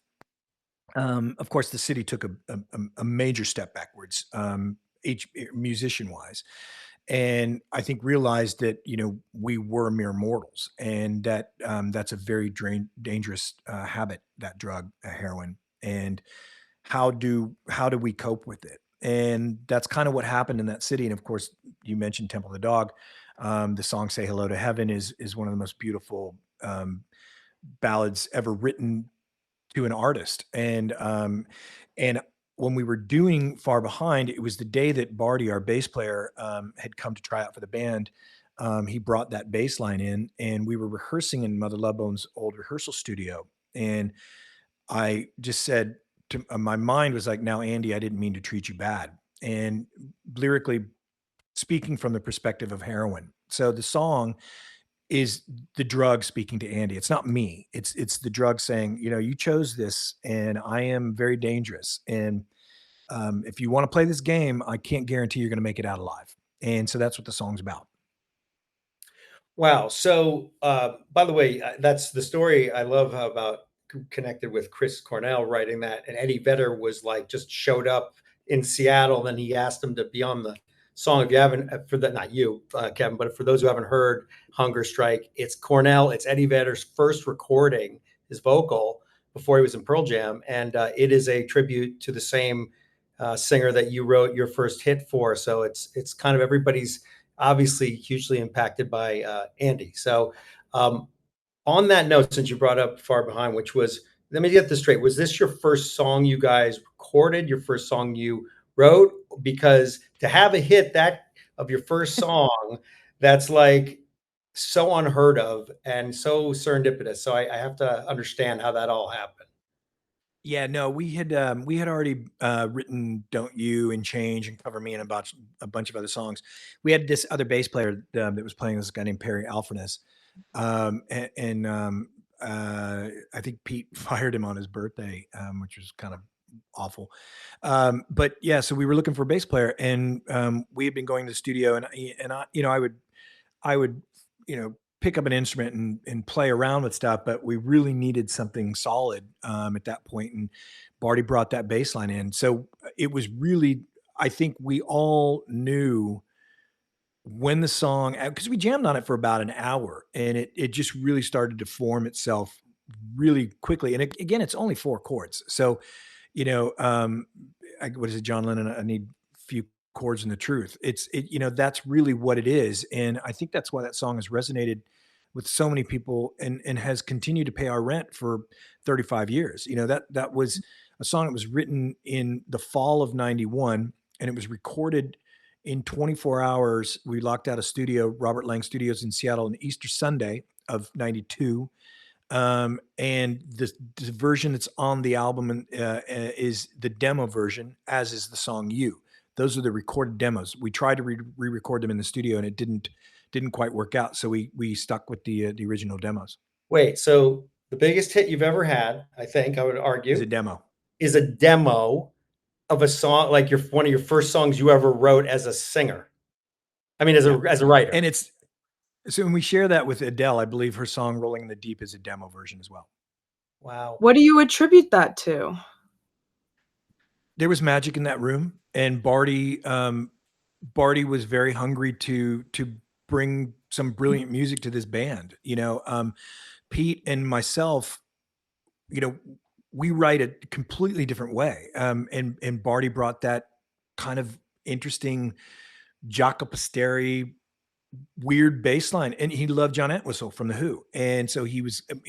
of course the city took a major step backwards, each musician wise, and I think realized that we were mere mortals, and that that's a very dangerous habit, that drug, heroin. And how do we cope with it? And that's kind of what happened in that city. And of course, you mentioned Temple of the Dog. The song "Say Hello to Heaven" is one of the most beautiful ballads ever written to an artist. And when we were doing Far Behind, it was the day that Barty, our bass player, had come to try out for the band. He brought that bass line in, and we were rehearsing in Mother Love Bone's old rehearsal studio. And I just said my mind was like, "Now, Andy, I didn't mean to treat you bad." And lyrically speaking from the perspective of heroin. So the song is the drug speaking to Andy. It's not me. It's the drug saying, "You chose this, and I am very dangerous." And If you want to play this game, I can't guarantee you're going to make it out alive. And so that's what the song's about. Wow. So, by the way, that's the story I love about connected with Chris Cornell writing that. And Eddie Vedder was like, just showed up in Seattle. Then he asked him to be on the song. If you haven't, for that, not you, Kevin, but for those who haven't heard Hunger Strike, it's Cornell, it's Eddie Vedder's first recording, his vocal, before he was in Pearl Jam. And it is a tribute to the same singer that you wrote your first hit for. So it's kind of everybody's obviously hugely impacted by Andy. So on that note, since you brought up Far Behind, which was, let me get this straight. Was this your first song you guys recorded, your first song you wrote? Because to have a hit that of your first song, that's like so unheard of and so serendipitous. So I have to understand how that all happened. Yeah, no, we had already written "Don't You" and "Change" and "Cover Me" and a bunch of other songs. We had this other bass player that was playing, this guy named Perry Alfrenes, I think Pete fired him on his birthday, which was kind of awful. But yeah, so we were looking for a bass player, and we had been going to the studio, and I, I would, pick up an instrument and play around with stuff, but we really needed something solid at that point. And Barty brought that bass line in. So it was really, I think we all knew when the song, because we jammed on it for about an hour, and it just really started to form itself really quickly. And again, it's only 4 chords. So, what is it, John Lennon? I need few chords and the truth. That's really what it is. And I think that's why that song has resonated with so many people and has continued to pay our rent for 35 years. That was a song that was written in the fall of 91, and it was recorded in 24 hours. We locked out a studio, Robert Lang Studios in Seattle, on Easter Sunday of 92. And the version that's on the album is the demo version, as is the song "You." Those are the recorded demos. We tried to re-record them in the studio, and it didn't quite work out. So we stuck with the original demos. Wait, so the biggest hit you've ever had, I think I would Is argue, a demo. is a demo of a song, like one of your first songs you ever wrote as a singer. I mean, as a writer. And it's so when we share that with Adele, I believe her song "Rolling in the Deep" is a demo version as well. Wow. What do you attribute that to? There was magic in that room, and Barty was very hungry to bring some brilliant music to this band. Pete and myself, we write a completely different way, and Barty brought that kind of interesting Jacopostery weird bass line, and he loved John Entwistle from the Who, and so he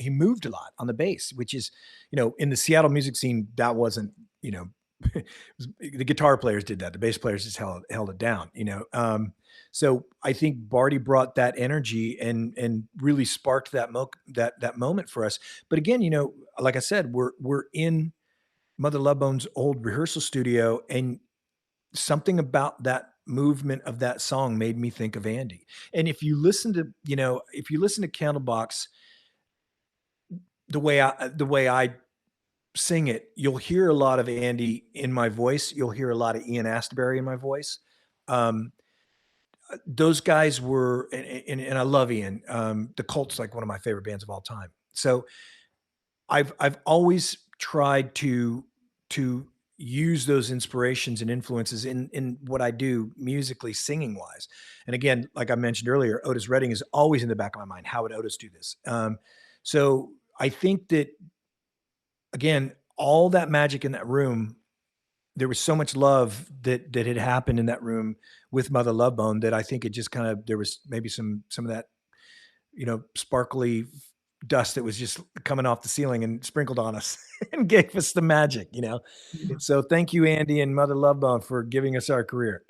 moved a lot on the bass, which is, in the Seattle music scene, that wasn't, the guitar players did that, the bass players just held it down, so I think Barty brought that energy and really sparked that moment for us. But again, like I said, we're in Mother Love Bone's old rehearsal studio, and something about that movement of that song made me think of Andy. And if you listen to Candlebox, the way I sing it, you'll hear a lot of Andy in my voice. You'll hear a lot of Ian Astbury in my voice. Those guys were, and I love Ian. The Cult's like one of my favorite bands of all time. So I've always tried to use those inspirations and influences in what I do musically, singing wise. And again, like I mentioned earlier, Otis Redding is always in the back of my mind. How would Otis do this? So I think that, again, all that magic in that room, there was so much love that had happened in that room with Mother Love Bone that I think it just kind of, there was maybe some of that, sparkly dust that was just coming off the ceiling and sprinkled on us and gave us the magic, So thank you, Andy and Mother Love Bone, for giving us our career.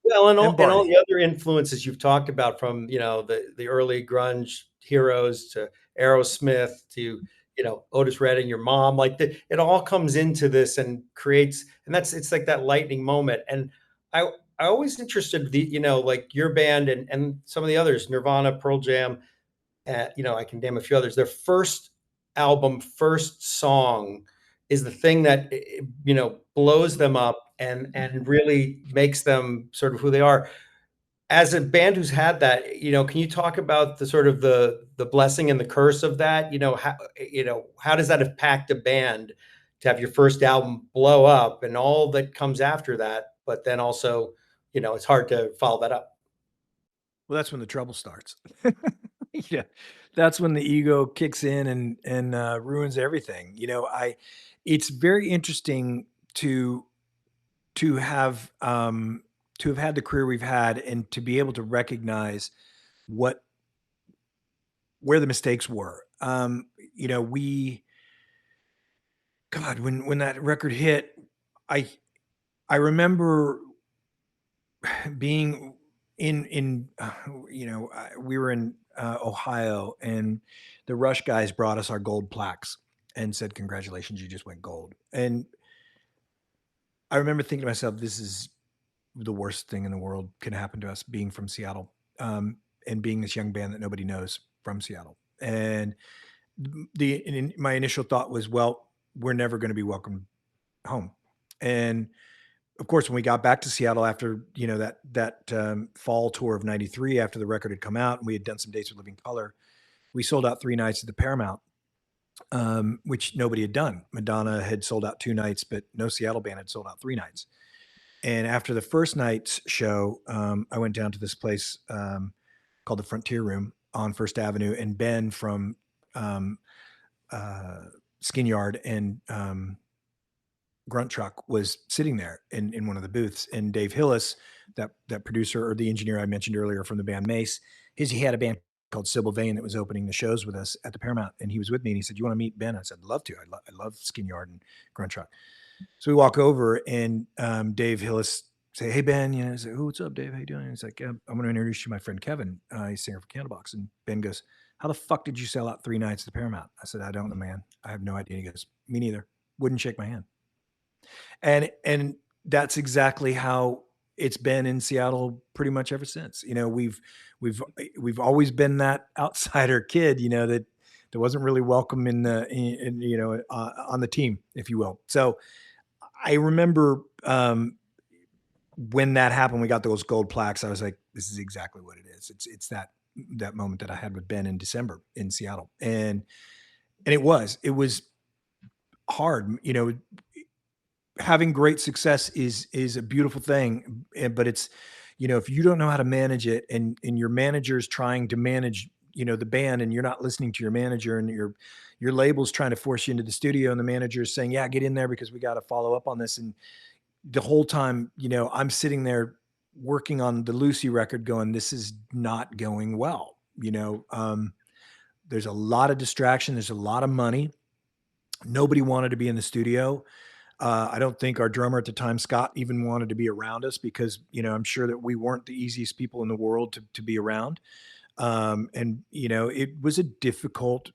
Well, and all the other influences you've talked about, from the early grunge heroes to Aerosmith to Otis Redding, your mom, like it all comes into this and creates, and it's like that lightning moment. And I always interested like your band and some of the others, Nirvana, Pearl Jam, I can name a few others. Their first album, first song, is the thing that blows them up and really makes them sort of who they are. As a band who's had that, can you talk about the sort of the blessing and the curse of that? How does that impact a band to have your first album blow up and all that comes after that, but then also, it's hard to follow that up. Well, that's when the trouble starts. Yeah, that's when the ego kicks in and ruins everything. It's very interesting to to have um, to have had the career we've had and to be able to recognize what where the mistakes were. We God, when that record hit, I I remember being we were in Ohio, and the Rush guys brought us our gold plaques and said, "Congratulations, you just went gold." And I remember thinking to myself, "This is the worst thing in the world can happen to us being from Seattle, and being this young band that nobody knows from Seattle." And my initial thought was, "Well, we're never going to be welcome home." And of course, when we got back to Seattle after that fall tour of '93, after the record had come out and we had done some dates with Living Color, we sold out 3 nights at the Paramount, which nobody had done. Madonna had sold out 2 nights, but no Seattle band had sold out 3 nights. And after the first night's show, I went down to this place called the Frontier Room on First Avenue, and Ben from Skin Yard and Grunt Truck was sitting there in one of the booths, and Dave Hillis, that producer or the engineer I mentioned earlier from the band Mace, he had a band called Sybil Vane that was opening the shows with us at the Paramount, and he was with me, and he said, "You want to meet Ben?" I said, "I'd love to. I love Skin Yard and Grunt Truck." So we walk over, and Dave Hillis say, "Hey Ben," I say, "Oh, what's up, Dave? How you doing?" And he's like, "I'm going to introduce you to my friend Kevin. He's singer for Candlebox." And Ben goes, "How the fuck did you sell out 3 nights at the Paramount?" I said, "I don't know, man. I have no idea." He goes, "Me neither." Wouldn't shake my hand. And that's exactly how it's been in Seattle pretty much ever since. We've always been that outsider kid, that wasn't really welcome on the team, if you will. So I remember when that happened, we got those gold plaques. I was like, this is exactly what it is. It's that moment that I had with Ben in December in Seattle, and it was hard. Having great success is a beautiful thing, but it's, if you don't know how to manage it, and your manager's trying to manage, the band, and you're not listening to your manager, and your label's trying to force you into the studio, and the manager is saying, "Yeah, get in there because we got to follow up on this." And the whole time, I'm sitting there working on the Lucy record going, this is not going well. There's a lot of distraction. There's a lot of money. Nobody wanted to be in the studio. I don't think our drummer at the time, Scott, even wanted to be around us because, I'm sure that we weren't the easiest people in the world to be around. It was a difficult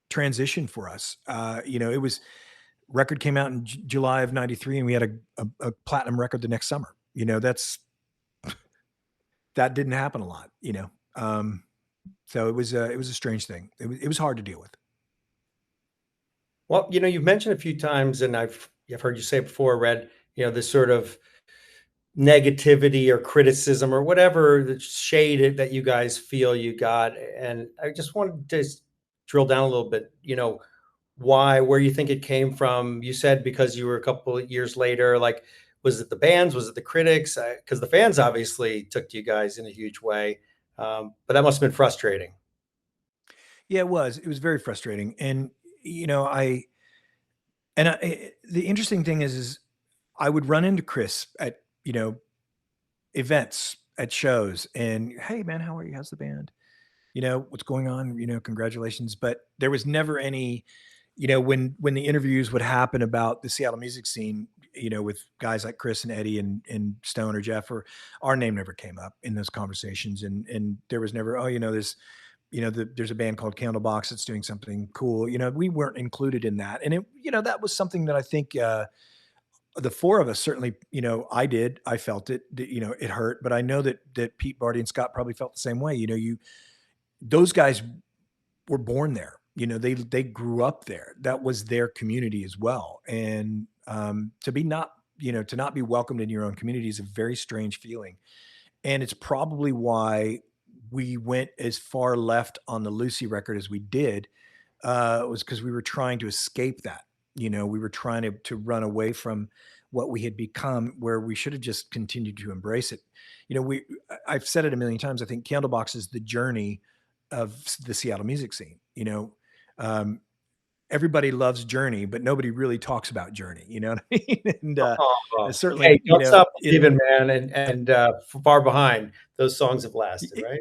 transition for us. It was, record came out in July of '93, and we had a platinum record the next summer. That didn't happen a lot, so it was a strange thing. It was hard to deal with. Well, you've mentioned a few times, and I've heard you say it before, Red, this sort of negativity or criticism or whatever the shade that you guys feel you got. And I just wanted to drill down a little bit, where you think it came from. You said because you were a couple of years later, like, was it the bands? Was it the critics? Because the fans obviously took to you guys in a huge way. But that must have been frustrating. Yeah, it was. It was very frustrating. And, the interesting thing is I would run into Chris at, events, at shows, and, "Hey man, how are you? How's the band? What's going on? Congratulations." But there was never any, when the interviews would happen about the Seattle music scene, with guys like Chris and Eddie and Stone or Jeff, or our name never came up in those conversations. And there was never, there's a band called Candlebox that's doing something cool. We weren't included in that. And that was something that I think, the four of us certainly, I felt it, it hurt, but I know that Pete, Barty, and Scott probably felt the same way. Those guys were born there. You know, they grew up there. That was their community as well. And to be not, you know, to not be welcomed in your own community is a very strange feeling. And it's probably why we went as far left on the Lucy record as we did, was because we were trying to escape that. You know, we were trying to run away from what we had become, where we should have just continued to embrace it. You know, I've said it a million times. I think Candlebox is the journey of the Seattle music scene. You know, um, everybody loves Journey, but nobody really talks about Journey. You know what I mean? And Oh, hey, certainly, you don't know, stop believing, man, and Far Behind. Those songs have lasted, right?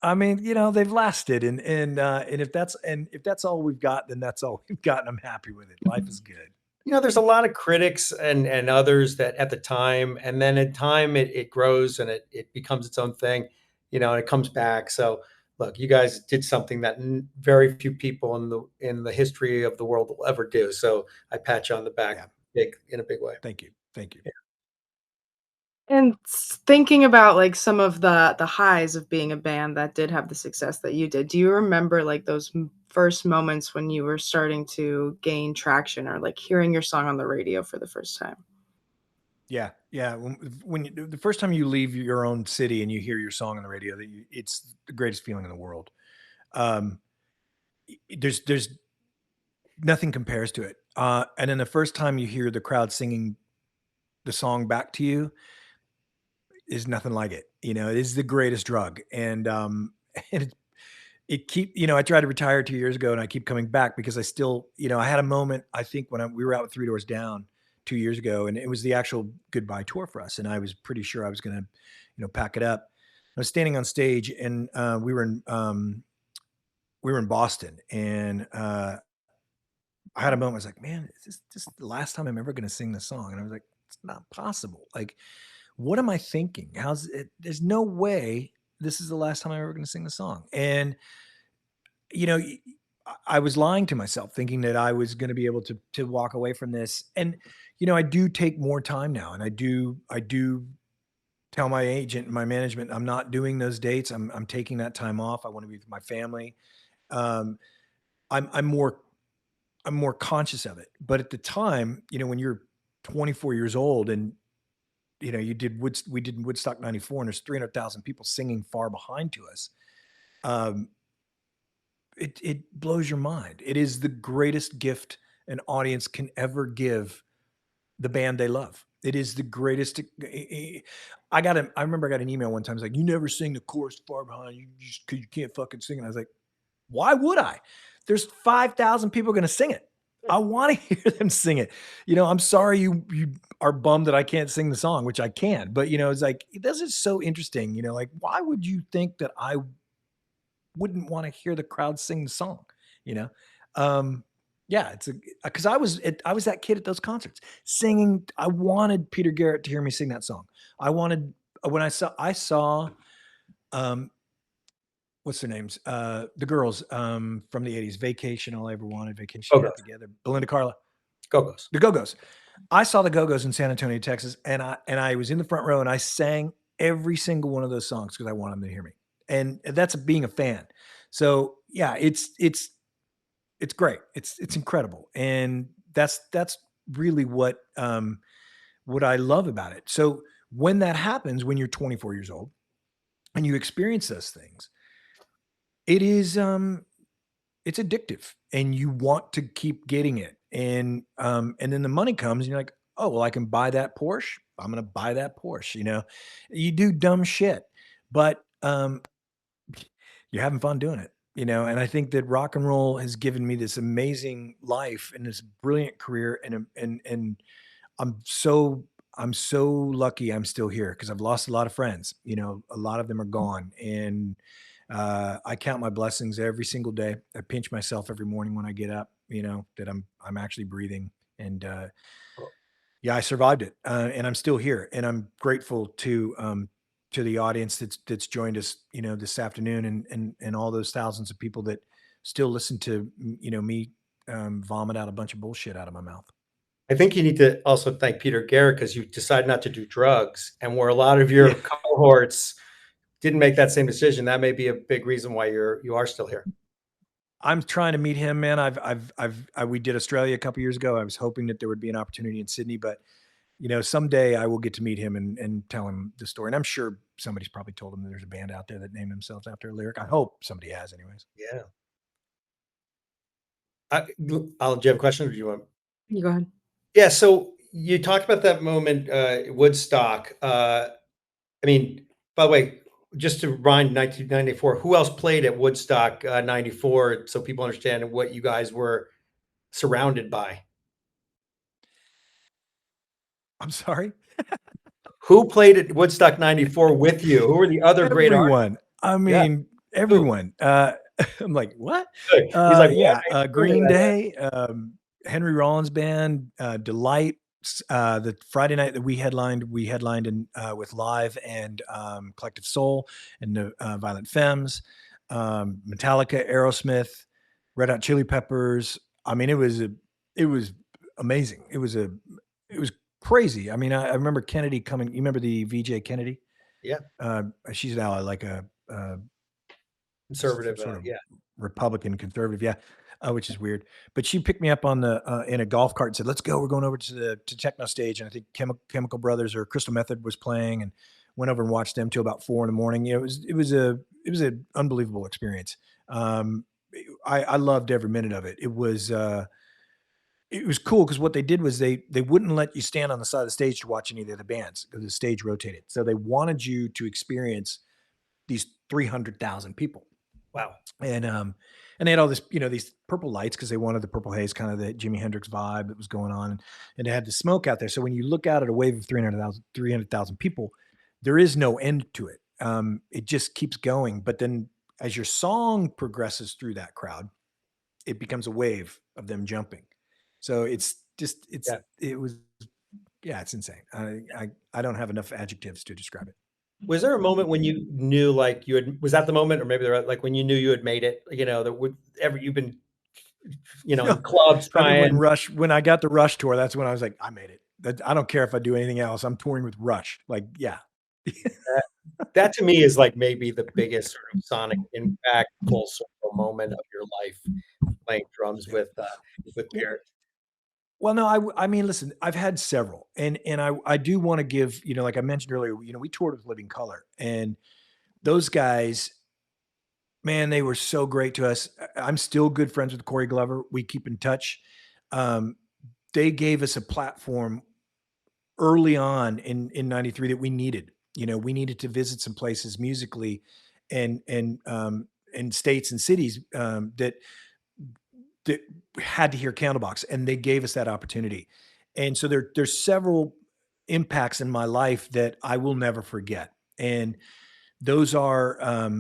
I mean, you know, they've lasted, and if that's all we've got, then that's all we've got, and I'm happy with it. Life is good. You know, there's a lot of critics and others that at the time, and then in time it grows and it becomes its own thing, you know, and it comes back. So look, you guys did something that very few people in the history of the world will ever do. So I pat you on the Yeah. back in a big way. Thank you. Thank you. And thinking about like some of the highs of being a band that did have the success that you did, do you remember like those first moments when you were starting to gain traction or like hearing your song on the radio for the first time? Yeah, yeah. The first time you leave your own city and you hear your song on the radio, it's the greatest feeling in the world. Um, there's nothing compares to it. And then the first time you hear the crowd singing the song back to you is nothing like it. You know, it is the greatest drug. And and you know, I tried to retire 2 years ago, and I keep coming back because I still, you know, I had a moment. I think when we were out with Three Doors Down 2 years ago, and it was the actual goodbye tour for us, and I was pretty sure I was going to, you know, pack it up. I was standing on stage, and we were in Boston, and I had a moment. I was like, man, is this the last time I'm ever going to sing this song? And I was like, it's not possible. Like, what am I thinking? How's it? There's no way this is the last time I'm ever going to sing the song. And you know, I was lying to myself, thinking that I was going to be able to walk away from this. And you know, I do take more time now, and I do tell my agent and my management I'm not doing those dates. I'm taking that time off. I want to be with my family. Um, I'm more conscious of it. But at the time, you know, when you're 24 years old and you know we did Woodstock '94, and there's 300,000 people singing far behind to us. Um, it blows your mind. It is the greatest gift an audience can ever give the band they love. It is the greatest. I remember I got an email one time. It's like, you never sing the chorus far behind. You just because you can't fucking sing it. I was like, why would I? There's 5,000 people going to sing it. I want to hear them sing it. You know, I'm sorry you are bummed that I can't sing the song, which I can. But you know, it's like this is so interesting. You know, like why would you think that I wouldn't want to hear the crowd sing the song, you know? Um, yeah, because I was that kid at those concerts singing. I wanted Peter Garrett to hear me sing that song. I wanted when I saw um, what's their names? The girls from the '80s, Vacation, All I Ever Wanted, Vacation, Get Go-Go's. Together, Belinda Carla, Go-Go's. the Go-Go's. I saw the Go-Go's in San Antonio, Texas, and I was in the front row and I sang every single one of those songs because I wanted them to hear me. And that's being a fan. So yeah, it's great. It's incredible. And that's really what I love about it. So when that happens, when you're 24 years old and you experience those things, it is it's addictive and you want to keep getting it. And then the money comes and you're like, oh, well, I can buy that Porsche. I'm going to buy that Porsche. You know, you do dumb shit, but you're having fun doing it, you know? And I think that rock and roll has given me this amazing life and this brilliant career. And I'm so lucky I'm still here because I've lost a lot of friends. You know, a lot of them are gone. And I count my blessings every single day. I pinch myself every morning when I get up, you know, that I'm actually breathing. And yeah, I survived it, and I'm still here. And I'm grateful to the audience that's joined us, you know, this afternoon, and all those thousands of people that still listen to you know me vomit out a bunch of bullshit out of my mouth. I think you need to also thank Peter Garrett because you decided not to do drugs, and where a lot of your Yeah. cohorts didn't make that same decision. That may be a big reason why you are still here. I'm trying to meet him, man. We did Australia a couple years ago. I was hoping that there would be an opportunity in Sydney, but someday I will get to meet him and tell him the story. And I'm sure somebody's probably told him that there's a band out there that named themselves after a lyric. I hope somebody has, anyways. Yeah. Do you have a question, or do you want? You go ahead. Yeah. So you talked about that moment, Woodstock. I mean, by the way, just to remind 1994, who else played at Woodstock 94, so people understand what you guys were surrounded by? I'm sorry. Who played at Woodstock 94 with you? Who were the other great artists? Everyone. I Yeah. mean, Who? everyone. I'm like, what? Good. He's like, Yeah, what? Green Day, Henry Rollins Band, Delight. The Friday night that we headlined in with Live and Collective Soul and the Violent Femmes, Metallica, Aerosmith, Red Hot Chili Peppers. I mean, it was amazing. It was crazy. I mean, I remember Kennedy coming. You remember the VJ Kennedy? Yeah. She's now like a Conservative. sort of Yeah. Republican conservative, yeah, which is weird. But she picked me up on the in a golf cart and said, "Let's go. We're going over to the techno stage." And I think Chemical Brothers or Crystal Method was playing, and went over and watched them till about 4 a.m. It was an unbelievable experience. I loved every minute of it. It was cool because what they did was they wouldn't let you stand on the side of the stage to watch any of the other bands because the stage rotated. So they wanted you to experience these 300,000 people. Wow. And they had all this, these purple lights because they wanted the purple haze, kind of the Jimi Hendrix vibe that was going on. And they had the smoke out there. So when you look out at a wave of 300,000 people, there is no end to it. It just keeps going. But then as your song progresses through that crowd, it becomes a wave of them jumping. So it's insane. I don't have enough adjectives to describe it. Was there a moment when you knew, like, was that the moment, or maybe like when you knew you had made it? You've been, in clubs I mean, trying. when I got the Rush tour, that's when I was like, I made it. I don't care if I do anything else. I'm touring with Rush. Like, yeah. That to me is like maybe the biggest sort of sonic impact, full circle moment of your life, playing drums with Pierre. Well, no, I mean, listen, I've had several, and I do want to give, like I mentioned earlier, we toured with Living Color, and those guys, man, they were so great to us. I'm still good friends with Corey Glover. We keep in touch. They gave us a platform early on in '93 that we needed. We needed to visit some places musically, and states and cities that had to hear Candlebox, and they gave us that opportunity. And so there's several impacts in my life that I will never forget. And those are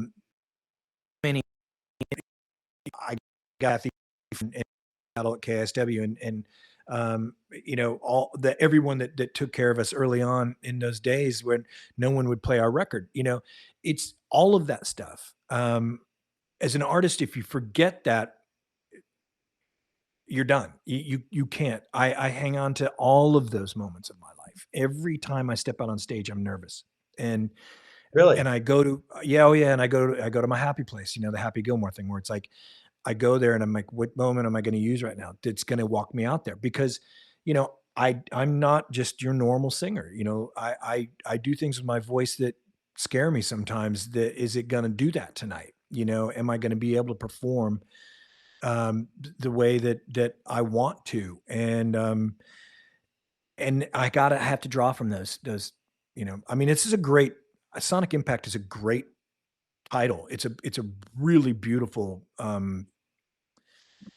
many. I got the at KSW and everyone that took care of us early on in those days when no one would play our record. It's all of that stuff. As an artist, if you forget that, you're done. You can't. I hang on to all of those moments of my life. Every time I step out on stage, I'm nervous. And Really? And I go to and I go to my happy place, the Happy Gilmore thing, where it's like I go there and I'm like, what moment am I going to use right now that's going to walk me out there? Because I'm not just your normal singer. I do things with my voice that scare me sometimes. That is it going to do that tonight? Am I going to be able to perform the way that I want to? And I have to draw from those. I mean, this is Sonic Impact is a great title. It's a really beautiful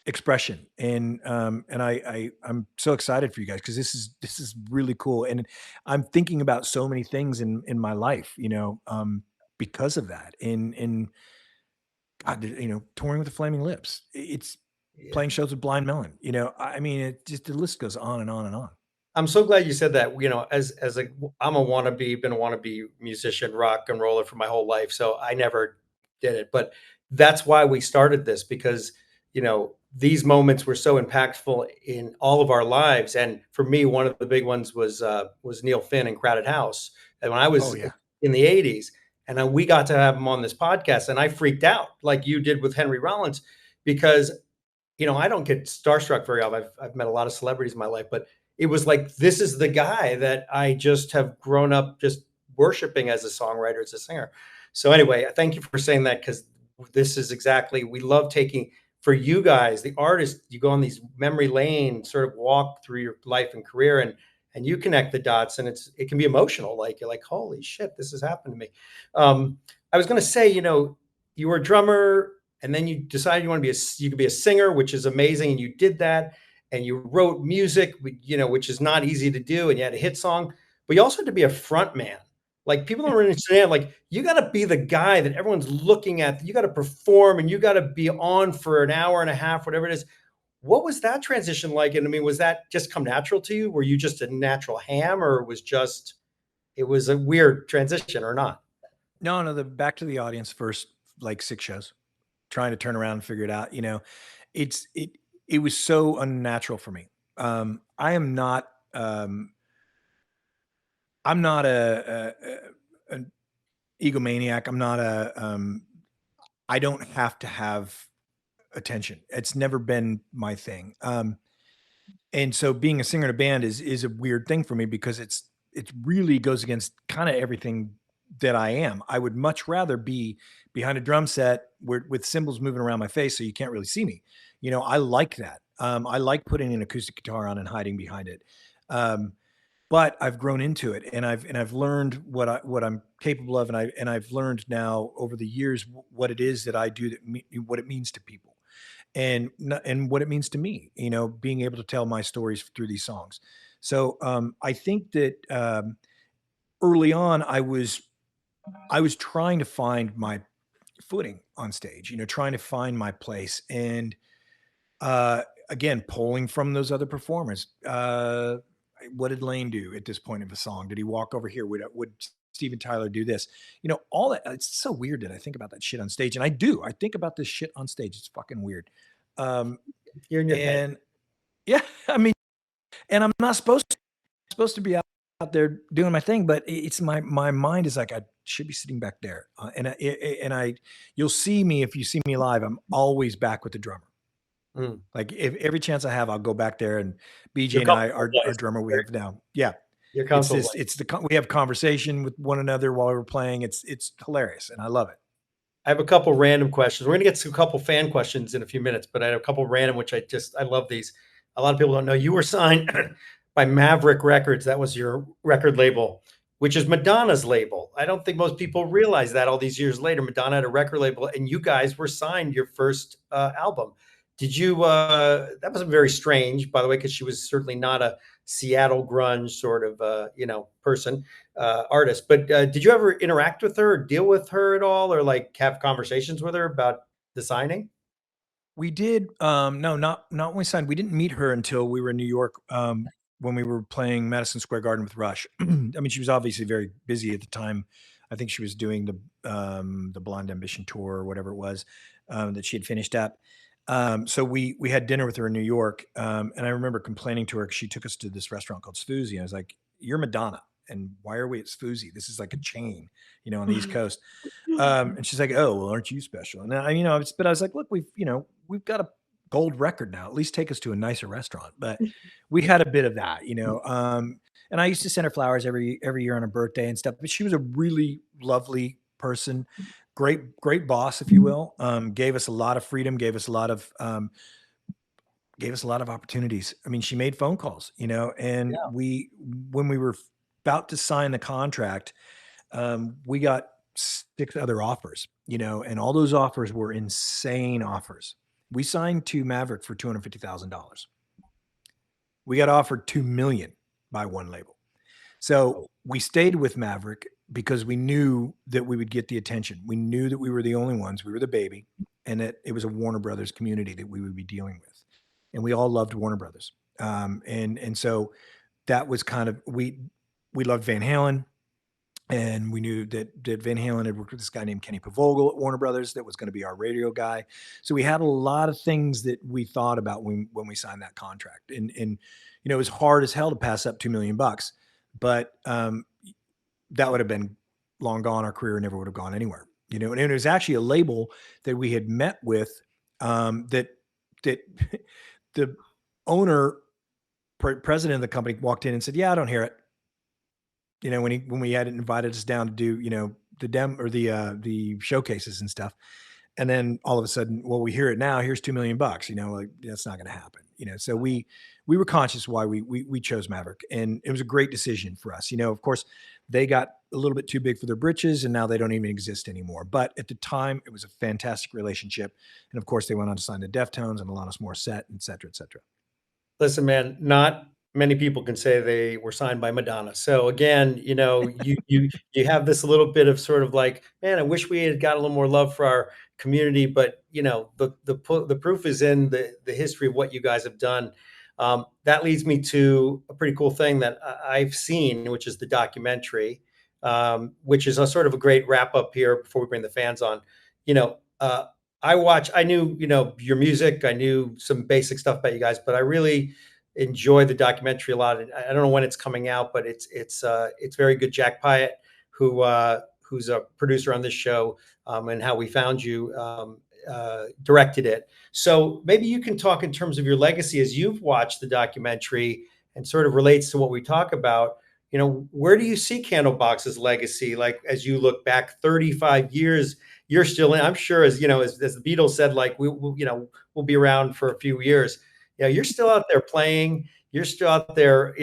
expression, and I'm so excited for you guys because this is really cool, and I'm thinking about so many things in my life, because of that. And God, touring with the Flaming Lips, it's playing shows with Blind Melon. I mean, it just the list goes on and on and on. I'm so glad you said that. I'm been a wannabe musician, rock and roller for my whole life. So I never did it, but that's why we started this, because, these moments were so impactful in all of our lives. And for me, one of the big ones was Neil Finn and Crowded House. And when I was in the '80s, and we got to have him on this podcast, and I freaked out like you did with Henry Rollins, because I don't get starstruck very often. I've met a lot of celebrities in my life, but it was like, this is the guy that I just have grown up just worshiping as a songwriter, as a singer. So anyway, thank you for saying that, because this is exactly, we love taking, for you guys, the artists, you go on these memory lane, sort of walk through your life and career, and you connect the dots, and it can be emotional. Like, you're like, holy shit, this has happened to me. I was going to say, you were a drummer, and then you decided you could be a singer, which is amazing. And you did that, and you wrote music, which is not easy to do. And you had a hit song, but you also had to be a front man. Like, people don't understand, like, you got to be the guy that everyone's looking at. You got to perform, and you got to be on for an hour and a half, whatever it is. What was that transition like? And I mean, was that just come natural to you? Were you just a natural ham, or it was a weird transition, or not? No, back to the audience first, like 6 shows, trying to turn around and figure it out. It's it was so unnatural for me. I am not I'm not an egomaniac. I'm not I don't have to have attention. It's never been my thing. And so being a singer in a band is a weird thing for me, because it really goes against kind of everything that I am. I would much rather be behind a drum set with cymbals moving around my face so you can't really see me. I like that. I like putting an acoustic guitar on and hiding behind it. But I've grown into it, and I've learned what I'm capable of, and I've learned now over the years what it is that I do, what it means to people, and what it means to me, being able to tell my stories through these songs. So I think that early on I was trying to find my footing on stage, trying to find my place, and again, pulling from those other performers. What did Lane do at this point of a song? Did he walk over here? Would Steven Tyler do this? All that. It's so weird that I think about that shit on stage, and I do. I think about this shit on stage. It's fucking weird. You're in your head. And yeah, I mean, and I'm not supposed to be out there doing my thing, but it's my mind is like, I should be sitting back there, and you'll see me, if you see me live, I'm always back with the drummer. Like, if every chance I have, I'll go back there, and BJ and I, our drummer, we have now. Yeah. You're we have conversation with one another while we're playing. It's hilarious, and I love it. I have a couple random questions. We're going to get to a couple fan questions in a few minutes, but I have a couple random, which I love these. A lot of people don't know you were signed by Maverick Records. That was your record label, which is Madonna's label. I don't think most people realize that all these years later, Madonna had a record label, and you guys were signed your first album. Did you, that was very strange, by the way, because she was certainly not a Seattle grunge sort of, person, artist. But did you ever interact with her or deal with her at all, or like have conversations with her about the signing? We did. No, not when we signed. We didn't meet her until we were in New York, when we were playing Madison Square Garden with Rush. I mean, she was obviously very busy at the time. I think she was doing the Blonde Ambition tour, or whatever it was, that she had finished up. So we had dinner with her in New York, and I remember complaining to her because she took us to this restaurant called Sfoozy. I was like, "You're Madonna, and why are we at Sfoozy? This is like a chain, on the East Coast." And she's like, "Oh, well, aren't you special?" And but I was like, "Look, we've got a gold record now. At least take us to a nicer restaurant." But we had a bit of that, and I used to send her flowers every year on her birthday and stuff. But she was a really lovely person. Great boss, if you will. Gave us a lot of freedom, gave us a lot of opportunities. I mean, she made phone calls, and Yeah. when we were about to sign the contract, we got 6 other offers, and all those offers were insane offers. We signed to Maverick for $250,000. We got offered $2 million by one label. So we stayed with Maverick because we knew that we would get the attention. We knew that we were the only ones. We were the baby, and that it was a Warner Brothers community that we would be dealing with, and we all loved Warner Brothers. And so that was kind of, we loved Van Halen, and we knew that Van Halen had worked with this guy named Kenny Pavogel at Warner Brothers that was going to be our radio guy. So we had a lot of things that we thought about when we signed that contract, and it was hard as hell to pass up $2 million. But that would have been long gone. Our career never would have gone anywhere, and it was actually a label that we had met with that that the owner, president of the company, walked in and said, "Yeah, I don't hear it." When we had invited us down to do the showcases and stuff, and then all of a sudden, well, we hear it now. Here's $2 million. Like that's not going to happen. So we were conscious why we chose Maverick, and it was a great decision for us. Of course, they got a little bit too big for their britches, and now they don't even exist anymore. But at the time, it was a fantastic relationship, and of course, they went on to sign the Deftones and Alanis Morissette, et cetera, et cetera. Listen, man, not many people can say they were signed by Madonna. So again, you have this little bit of sort of like, man, I wish we had got a little more love for our community, but the proof is in the history of what you guys have done. That leads me to a pretty cool thing that I've seen, which is the documentary, which is a sort of a great wrap up here before we bring the fans on. You know, uh, I knew, your music. I knew some basic stuff about you guys, but I really enjoyed the documentary a lot. I don't know when it's coming out, but it's very good. Jack Pyatt, who's a producer on this show, and How We Found You, directed it. So maybe you can talk in terms of your legacy as you've watched the documentary and sort of relates to what we talk about. Where do you see Candlebox's legacy? Like, as you look back 35 years, you're still in. I'm sure, as as the Beatles said, like we'll be around for a few years. You're still out there playing. You're still out there,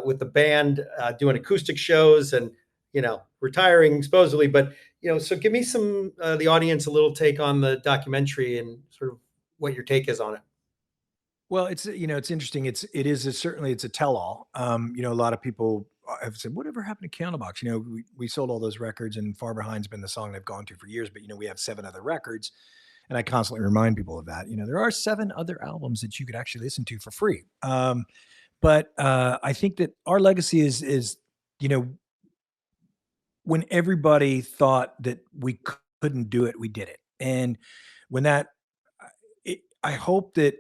with the band, doing acoustic shows, and retiring supposedly. But so give me the audience a little take on the documentary and sort of what your take is on it. Well, it's interesting. Certainly it's a tell-all. A lot of people have said, "Whatever happened to Candlebox?" We sold all those records, and Far Behind's been the song they've gone to for years. But we have 7 other records, and I constantly remind people of that. There are 7 other albums that you could actually listen to for free. But I think that our legacy is you know when everybody thought that we couldn't do it, we did it, and when that. I hope that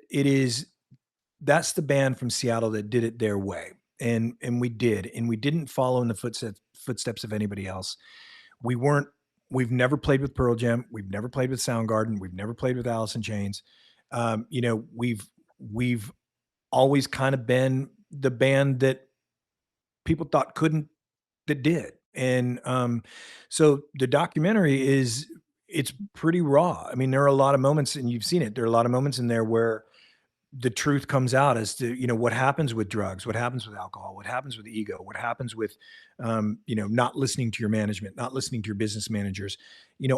that's the band from Seattle that did it their way. And we did. And we didn't follow in the footsteps of anybody else. We weren't we've never played with Pearl Jam, we've never played with Soundgarden, we've never played with Alice in Chains. We've always kind of been the band that people thought couldn't, that did. And so the documentary it's pretty raw. I mean, there are a lot of moments, and you've seen it. There are a lot of moments in there where the truth comes out as to what happens with drugs, what happens with alcohol, what happens with ego, what happens with not listening to your management, not listening to your business managers,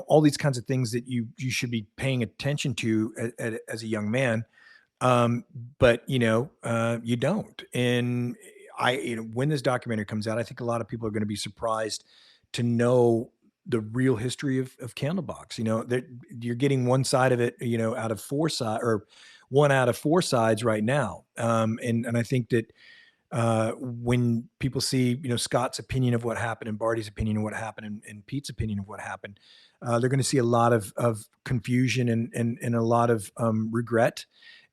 all these kinds of things that you should be paying attention to as a young man. But you don't. And when this documentary comes out, I think a lot of people are going to be surprised to know the real history of Candlebox. That you're getting one side of it, out of 4 sides, or 1 out of 4 sides right now. And I think that when people see, Scott's opinion of what happened, and Barty's opinion of what happened, and Pete's opinion of what happened, they're going to see a lot of confusion and a lot of regret,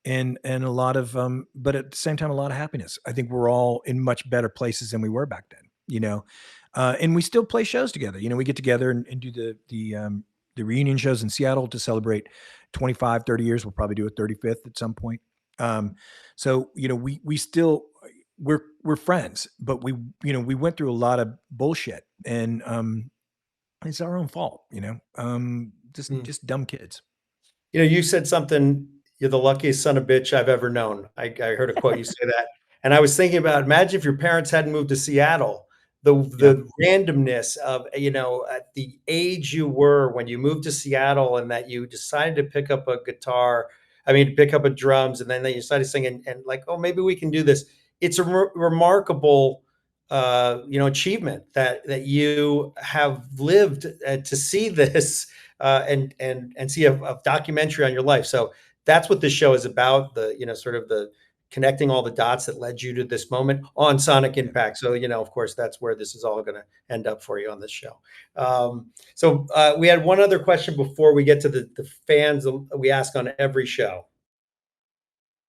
and a lot of but at the same time, a lot of happiness. I think we're all in much better places than we were back then. And we still play shows together. We get together and do the reunion shows in Seattle to celebrate 25, 30 years. We'll probably do a 35th at some point. So, we still, we're friends, but we went through a lot of bullshit, and it's our own fault, just dumb kids. You said something, you're the luckiest son of a bitch I've ever known. I heard a quote you say that. And I was thinking about, imagine if your parents hadn't moved to Seattle, the randomness of, at the age you were when you moved to Seattle, and that you decided to pick up a guitar, pick up a drums, and then you started singing, and like, oh, maybe we can do this. It's a remarkable, achievement that you have lived to see this, and see a documentary on your life. So that's what this show is about, sort of the connecting all the dots that led you to this moment on Sonic Impact. So, of course, that's where this is all going to end up for you on this show. So we had one other question before we get to the fans we ask on every show.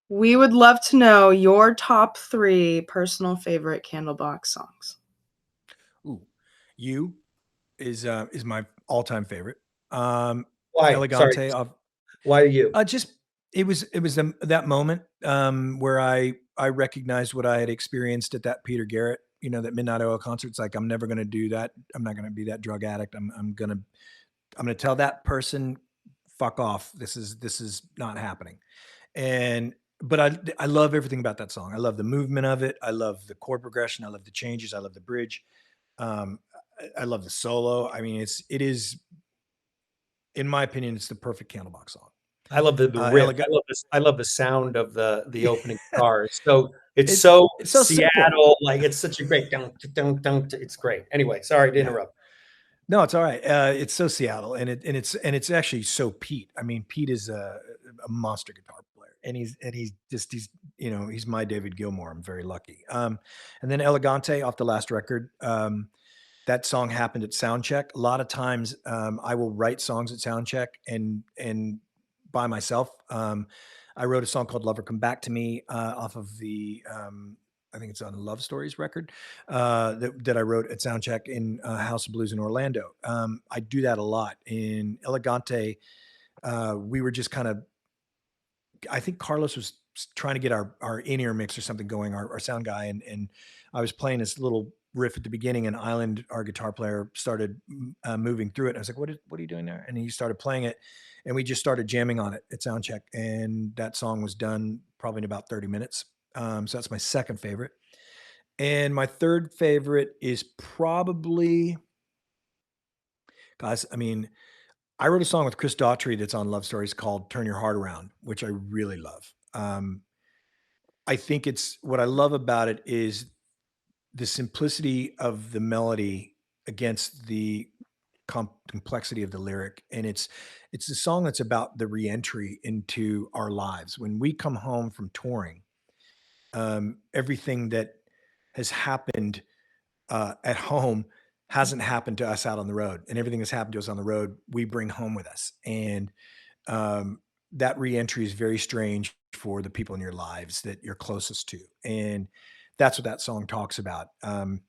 We would love to know your top 3 personal favorite Candlebox songs. Ooh, You is my all-time favorite. Why? Elegante. Sorry. Why you? Just it was that moment where I recognized what I had experienced at that Peter Garrett, that Midnight Oil concert. It's like, I'm never going to do that. I'm not going to be that drug addict. I'm going to tell that person, fuck off. This is not happening. But I love everything about that song. I love the movement of it. I love the chord progression. I love the changes. I love the bridge. I love the solo. I mean, it is, in my opinion, it's the perfect Candlebox song. I love the riff. I love the sound of the opening guitar. So it's so Seattle. Simple. Like, it's such a great dun, dun, dun, it's great. Anyway, sorry to interrupt. No, it's all right. It's so Seattle, and it's actually so Pete. I mean, Pete is a monster guitar player, and he's he's my David Gilmour. I'm very lucky. And then Elegante off the last record. That song happened at soundcheck. A lot of times, I will write songs at soundcheck and by myself. I wrote a song called "Lover Come Back to Me" off of the I think it's on Love Stories record that I wrote at soundcheck in House of Blues in Orlando. I do that a lot. In Elegante, we were just kind of, I think Carlos was trying to get our in-ear mix or something going, our sound guy, and I was playing this little riff at the beginning, and Island, our guitar player, started moving through it. And I was like, what are you doing there? And he started playing it, and we just started jamming on it at soundcheck, and that song was done probably in about 30 minutes. So that's my second favorite. And my third favorite is probably, guys, I mean, I wrote a song with Chris Daughtry that's on Love Stories called "Turn Your Heart Around," which I really love. I think what I love about it is the simplicity of the melody against the complexity of the lyric. And it's a song that's about the reentry into our lives. When we come home from touring, everything that has happened at home hasn't happened to us out on the road, and everything that's happened to us on the road, we bring home with us. And that reentry is very strange for the people in your lives that you're closest to. And that's what that song talks about. And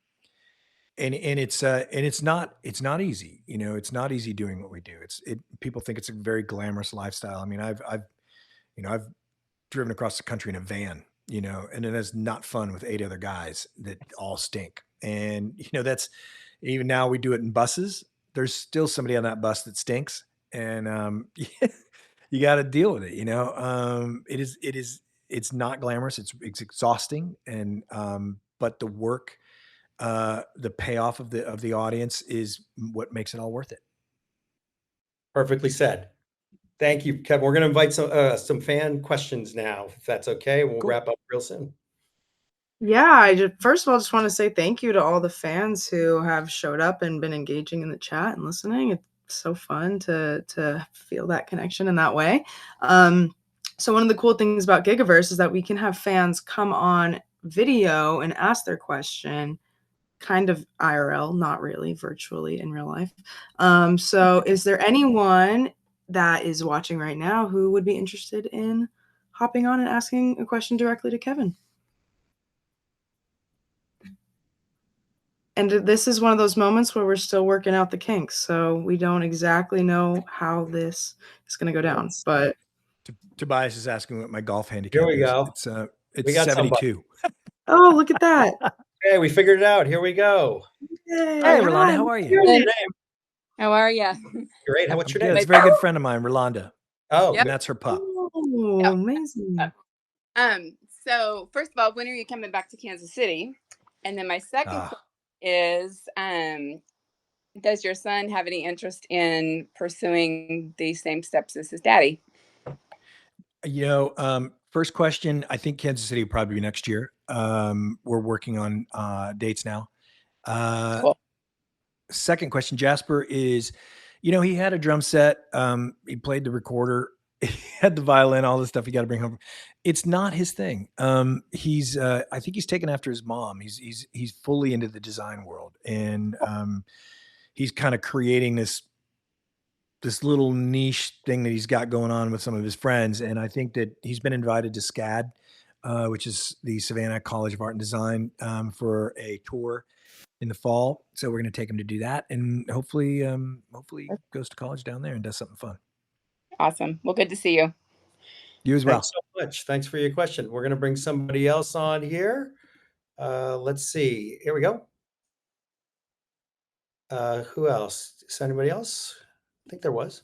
it's not easy. It's not easy doing what we do. People think it's a very glamorous lifestyle. I mean, I've driven across the country in a van, and it is not fun with 8 other guys that all stink. And, that's, even now we do it in buses. There's still somebody on that bus that stinks. And, you got to deal with it. It's not glamorous. It's exhausting. And, but the work, the payoff of the audience is what makes it all worth it. Perfectly said. Thank you, Kevin. We're going to invite some fan questions now, if that's okay. We'll wrap up real soon. Yeah, first of all, just want to say thank you to all the fans who have showed up and been engaging in the chat and listening. It's so fun to feel that connection in that way. So one of the cool things about Gigaverse is that we can have fans come on video and ask their question, kind of IRL, not really, virtually in real life. So is there anyone that is watching right now who would be interested in hopping on and asking a question directly to Kevin? And this is one of those moments where we're still working out the kinks, so we don't exactly know how this is going to go down. But Tobias is asking what my golf handicap Here we go. is. It's 72. Oh, look at that. Okay, we figured it out. Here we go. Yay. Hey, Rolanda, how are you? What's your name? How are you? Great. What's your name? It's a very good friend of mine, Rolanda. Oh, and that's her pup. Oh, amazing. So first of all, when are you coming back to Kansas City? And then my second question is, does your son have any interest in pursuing the same steps as his daddy? First question, I think Kansas City will probably be next year. We're working on dates now. Cool. Second question, Jasper is, he had a drum set. He played the recorder. He had the violin, all this stuff you got to bring home. It's not his thing. I think he's taken after his mom. He's fully into the design world, and he's kind of creating this little niche thing that he's got going on with some of his friends. And I think that he's been invited to SCAD, which is the Savannah College of Art and Design, for a tour in the fall. So we're going to take him to do that, and hopefully goes to college down there and does something fun. Awesome. Well, good to see you. You as well. Thanks so much. Thanks for your question. We're going to bring somebody else on here. Let's see. Here we go. Who else? Is anybody else? I think there was.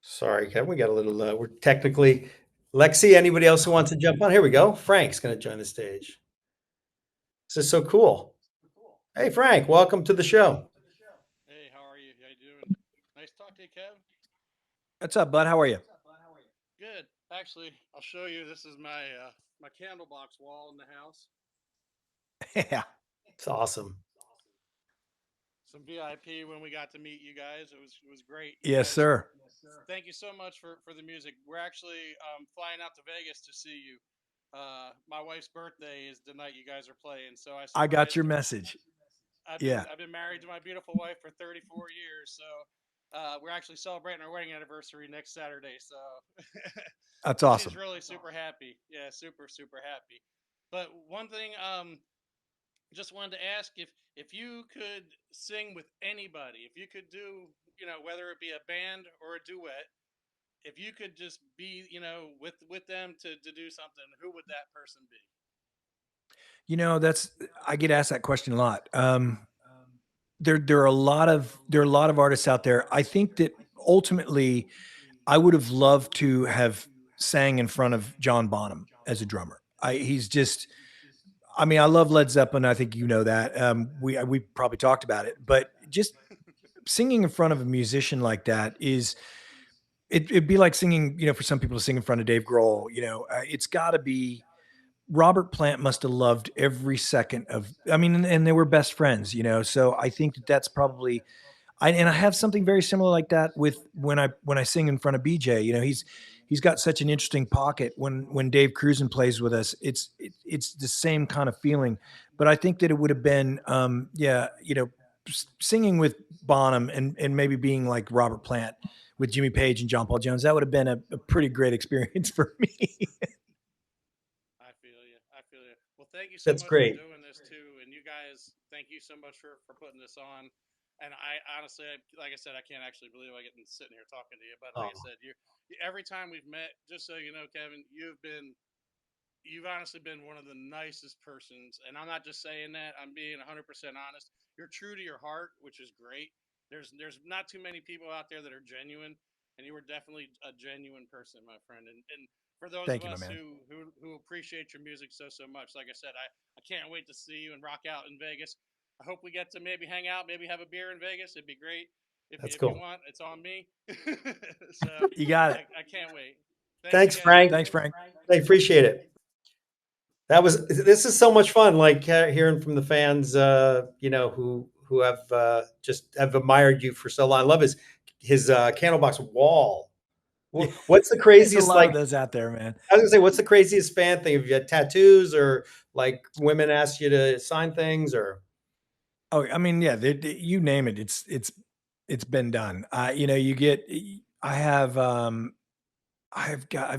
Sorry, Kevin. We got a little, we're technically, Lexi, anybody else who wants to jump on? Here we go. Frank's going to join the stage. This is so cool. Hey, Frank, welcome to the show. Hey, how are you? How you doing? Nice to talk to you, Kev. What's up, bud? How are you? Good. Actually, I'll show you. This is my my Candlebox wall in the house. Yeah. It's awesome. Some VIP when we got to meet you guys. It was great. Yes, sir. Thank you so much for the music. We're actually flying out to Vegas to see you. My wife's birthday is the night you guys are playing, so I got your message. I've been married to my beautiful wife for 34 years, so we're actually celebrating our wedding anniversary next Saturday. So That's awesome. She's really super happy. Yeah, super happy. But one thing, just wanted to ask if you could sing with anybody, if you could do, whether it be a band or a duet, if you could just be, with them to do something, who would that person be? I get asked that question a lot. There are a lot of artists out there. I think that ultimately I would have loved to have sang in front of John Bonham as a drummer. I love Led Zeppelin. I think you know that. We probably talked about it, but just singing in front of a musician like that it'd be like singing, for some people to sing in front of Dave Grohl. It's got to be. Robert Plant must have loved every second and they were best friends, so I think that's probably, I have something very similar like that with when I sing in front of BJ. He's got such an interesting pocket when Dave Cruzen plays with us. It's the same kind of feeling, but I think that it would have been, singing with Bonham and maybe being like Robert Plant with Jimmy Page and John Paul Jones. That would have been a pretty great experience for me. I feel you. Well, thank you so much for doing this too. And you guys, thank you so much for putting this on. And I honestly, like I said, I can't actually believe I get sitting here talking to you. But like I said, you every time we've met, just so you know, Kevin, you've honestly been one of the nicest persons. And I'm not just saying that. I'm being 100% honest. You're true to your heart, which is great. There's not too many people out there that are genuine. And you were definitely a genuine person, my friend. And for those of us who appreciate your music so much, like I said, I can't wait to see you and rock out in Vegas. I hope we get to maybe hang out, maybe have a beer in Vegas. It'd be great. If you want, it's on me. So you got it. I can't wait. Thanks, Frank. Thanks, Frank. I appreciate it. This is so much fun. Like hearing from the fans, who have just have admired you for so long. I love his Candlebox wall. What's the craziest? A lot of those out there, man. I was gonna say, what's the craziest fan thing? Have you had tattoos or like women ask you to sign things or? Oh, I mean, yeah, you name it. It's been done. I've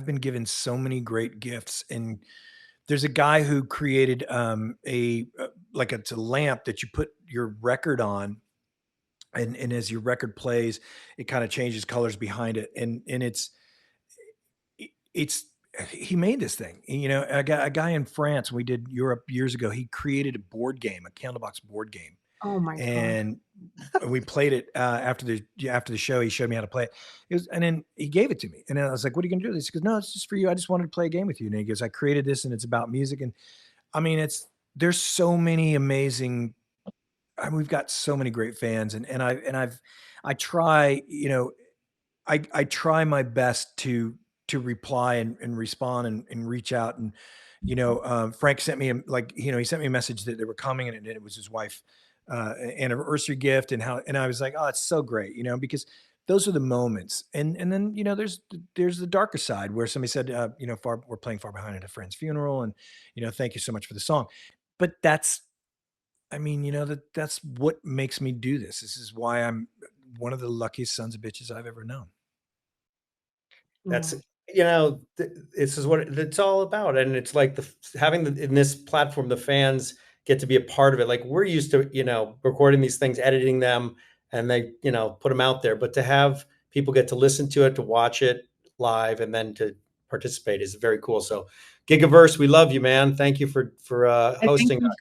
been given so many great gifts, and there's a guy who created it's a lamp that you put your record on, and as your record plays, it kind of changes colors behind it, and he made this thing. A guy in France, we did Europe years ago. He created a board game, a Candlebox board game. Oh my God. And we played it after the show. He showed me how to play it. And then he gave it to me. And then I was like, "What are you going to do?" He goes, "No, it's just for you. I just wanted to play a game with you." And he goes, "I created this, and it's about music." And I mean, there's so many amazing. We've got so many great fans, and I try, I try my best to reply and respond and reach out. And Frank sent me he sent me a message that they were coming, and it was his wife anniversary gift, and I was like, "Oh, it's so great," because those are the moments. And then there's the darker side where somebody said, we're playing Far Behind at a friend's funeral, and thank you so much for the song. But that's what makes me do this. This is why I'm one of the luckiest sons of bitches I've ever known. That's this is what it's all about. And it's like having in this platform, the fans get to be a part of it. Like we're used to, recording these things, editing them, and they, put them out there. But to have people get to listen to it, to watch it live, and then to participate is very cool. So Gigaverse, we love you, man. Thank you for I think hosting we've us.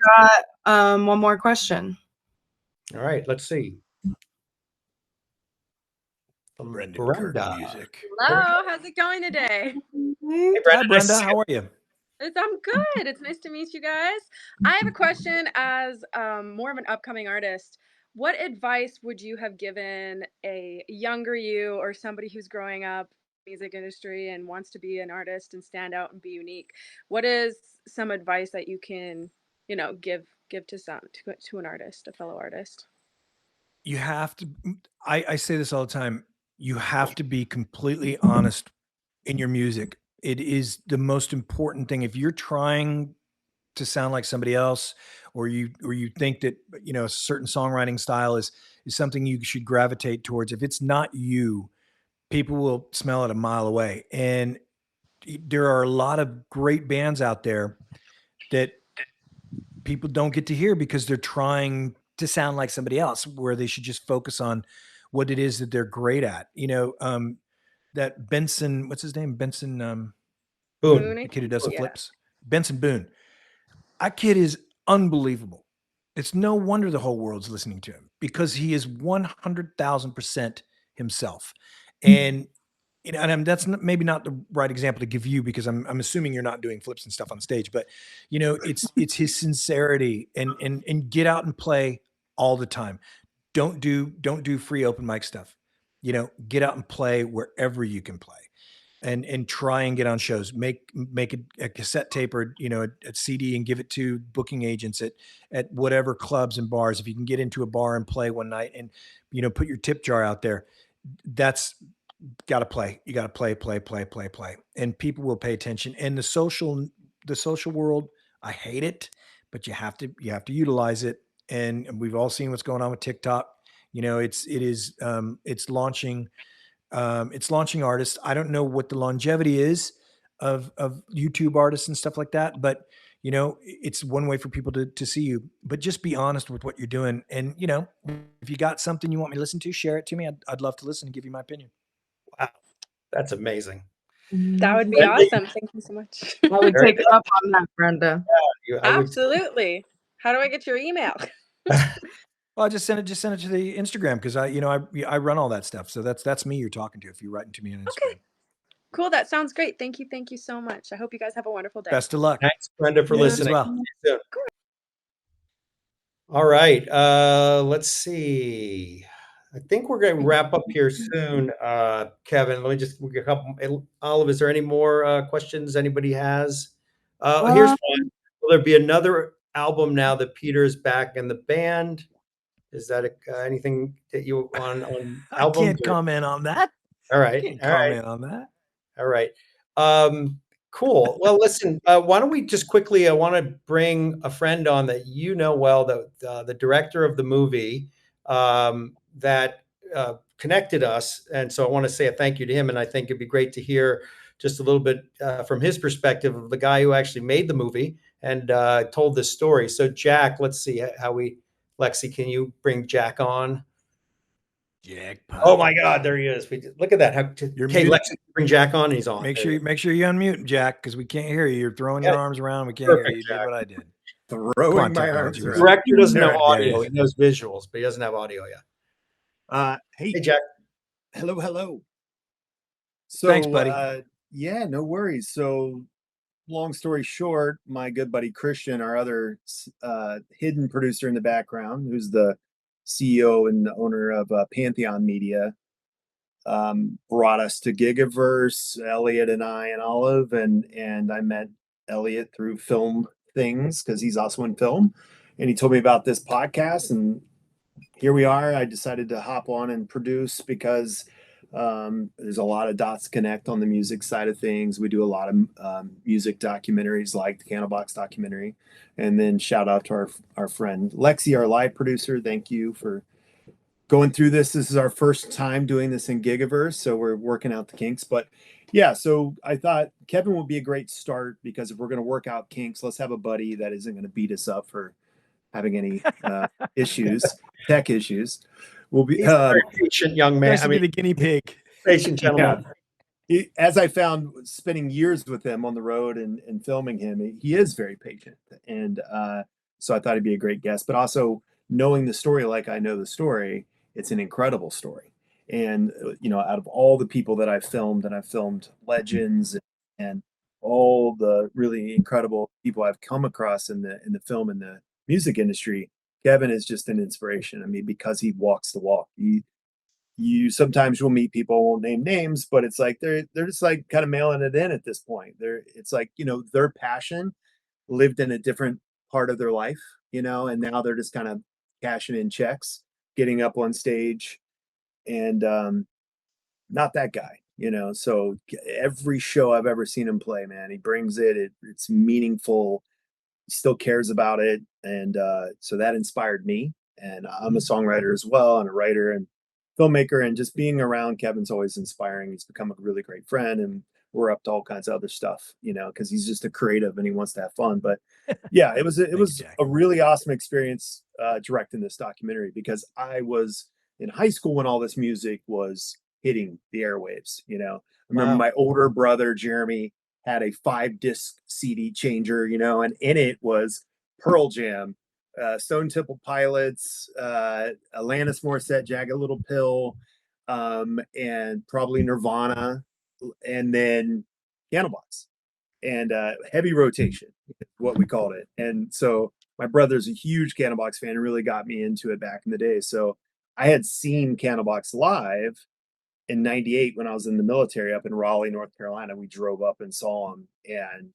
got one more question. All right, let's see. From Brenda. Music. Hello, how's it going today? Hey, Hi, Brenda. Brenda. How are you? I'm good. It's nice to meet you guys. I have a question as more of an upcoming artist. What advice would you have given a younger you or somebody who's growing up in the music industry and wants to be an artist and stand out and be unique? What is some advice that you can, give to an artist, a fellow artist? You have to, I say this all the time. You have to be completely honest in your music. It is the most important thing. If you're trying to sound like somebody else, or you think that a certain songwriting style is something you should gravitate towards, if it's not you, people will smell it a mile away. And there are a lot of great bands out there that people don't get to hear because they're trying to sound like somebody else, where they should just focus on what it is that they're great at. That Benson, what's his name? Benson Boone. the kid who does the flips. Benson Boone. That kid is unbelievable. It's no wonder the whole world's listening to him, because he is 100,000% himself. And that's maybe not the right example to give you, because I'm assuming you're not doing flips and stuff on stage, but it's his sincerity, and get out and play all the time. Don't do free open mic stuff. Get out and play wherever you can play, and try and get on shows. Make a cassette tape, or a CD, and give it to booking agents at whatever clubs and bars. If you can get into a bar and play one night, and put your tip jar out there, that's got to play. You got to play, and people will pay attention. And the social world, I hate it, but you have to utilize it. And we've all seen what's going on with TikTok. It's launching artists. I don't know what the longevity is of YouTube artists and stuff like that, but it's one way for people to see you. But just be honest with what you're doing. And if you got something you want me to listen to, share it to me. I'd love to listen and give you my opinion. Wow, that's amazing. That would be awesome. Thank you so much. I would take up on that, Brenda. Yeah, Absolutely. How do I get your email? Well, I just send it to the Instagram, because I run all that stuff. So that's me you're talking to if you're writing to me on Instagram. Okay. Cool. That sounds great. Thank you so much. I hope you guys have a wonderful day. Best of luck. Thanks, Brenda, for listening. As well. All right. Let's see. I think we're going to wrap up here soon. Kevin, we'll get a couple. Olive, is there any more questions anybody has? Here's one. Will there be another album now that Peter's back in the band? Is that anything that you on albums? I can't comment on that. All right. Can't comment on that. All right. Cool. Well, listen, why don't we just quickly, I want to bring a friend on that well, the director of the movie that connected us. And so I want to say a thank you to him. And I think it'd be great to hear just a little bit from his perspective of the guy who actually made the movie and told this story. So Jack, let's see Lexi, can you bring Jack on? Jack. Oh my God, there he is. Look at that. Okay, Lexi, bring Jack on. And he's on. Make sure you unmute, Jack, because we can't hear you. You're throwing your arms around. We can't hear you. You did what I did. Throwing my arms around. The director doesn't know audio. He knows visuals, but he doesn't have audio yet. Hey, Jack. Hello. So, thanks, buddy. Yeah, no worries. So, long story short, my good buddy Christian, our other hidden producer in the background, who's the CEO and the owner of Pantheon Media, brought us to Gigaverse, Eliot and I and Olive, and I met Eliot through film things because he's also in film, and he told me about this podcast, and here we are. I decided to hop on and produce because there's a lot of dots connect on the music side of things. We do a lot of music documentaries like the Candlebox documentary. And then shout out to our friend Lexi, our live producer. Thank you for going through this. This is our first time doing this in Gigaverse, so we're working out the kinks. But yeah, so I thought Kevin would be a great start, because if we're going to work out kinks, let's have a buddy that isn't going to beat us up for having any tech issues. We'll be He's a very patient young man. I mean, the guinea pig. Patient gentleman. As I found spending years with him on the road and filming him, he is very patient. And so I thought he'd be a great guest. But also knowing the story like I know the story, it's an incredible story. And, out of all the people that I've filmed, and I've filmed legends and all the really incredible people I've come across in the film and the music industry, Kevin is just an inspiration. I mean, because he walks the walk. You sometimes will meet people, I won't name names, but it's like they're just like kind of mailing it in at this point. It's like, their passion lived in a different part of their life, and now they're just kind of cashing in checks, getting up on stage, and not that guy, So every show I've ever seen him play, man, he brings it's meaningful. He still cares about it, and so that inspired me. And I'm a songwriter as well, and a writer and filmmaker, and just being around Kevin's always inspiring. He's become a really great friend, and we're up to all kinds of other stuff, because he's just a creative and he wants to have fun. But yeah, it was a really awesome experience directing this documentary, because I was in high school when all this music was hitting the airwaves. I remember my older brother Jeremy had a 5-disc CD changer, and in it was Pearl Jam, Stone Temple Pilots, Alanis Morissette, Jagged Little Pill, and probably Nirvana, and then Candlebox, and heavy rotation, what we called it. And so my brother's a huge Candlebox fan and really got me into it back in the day. So I had seen Candlebox live in '98 when I was in the military up in Raleigh, North Carolina. We drove up and saw him, and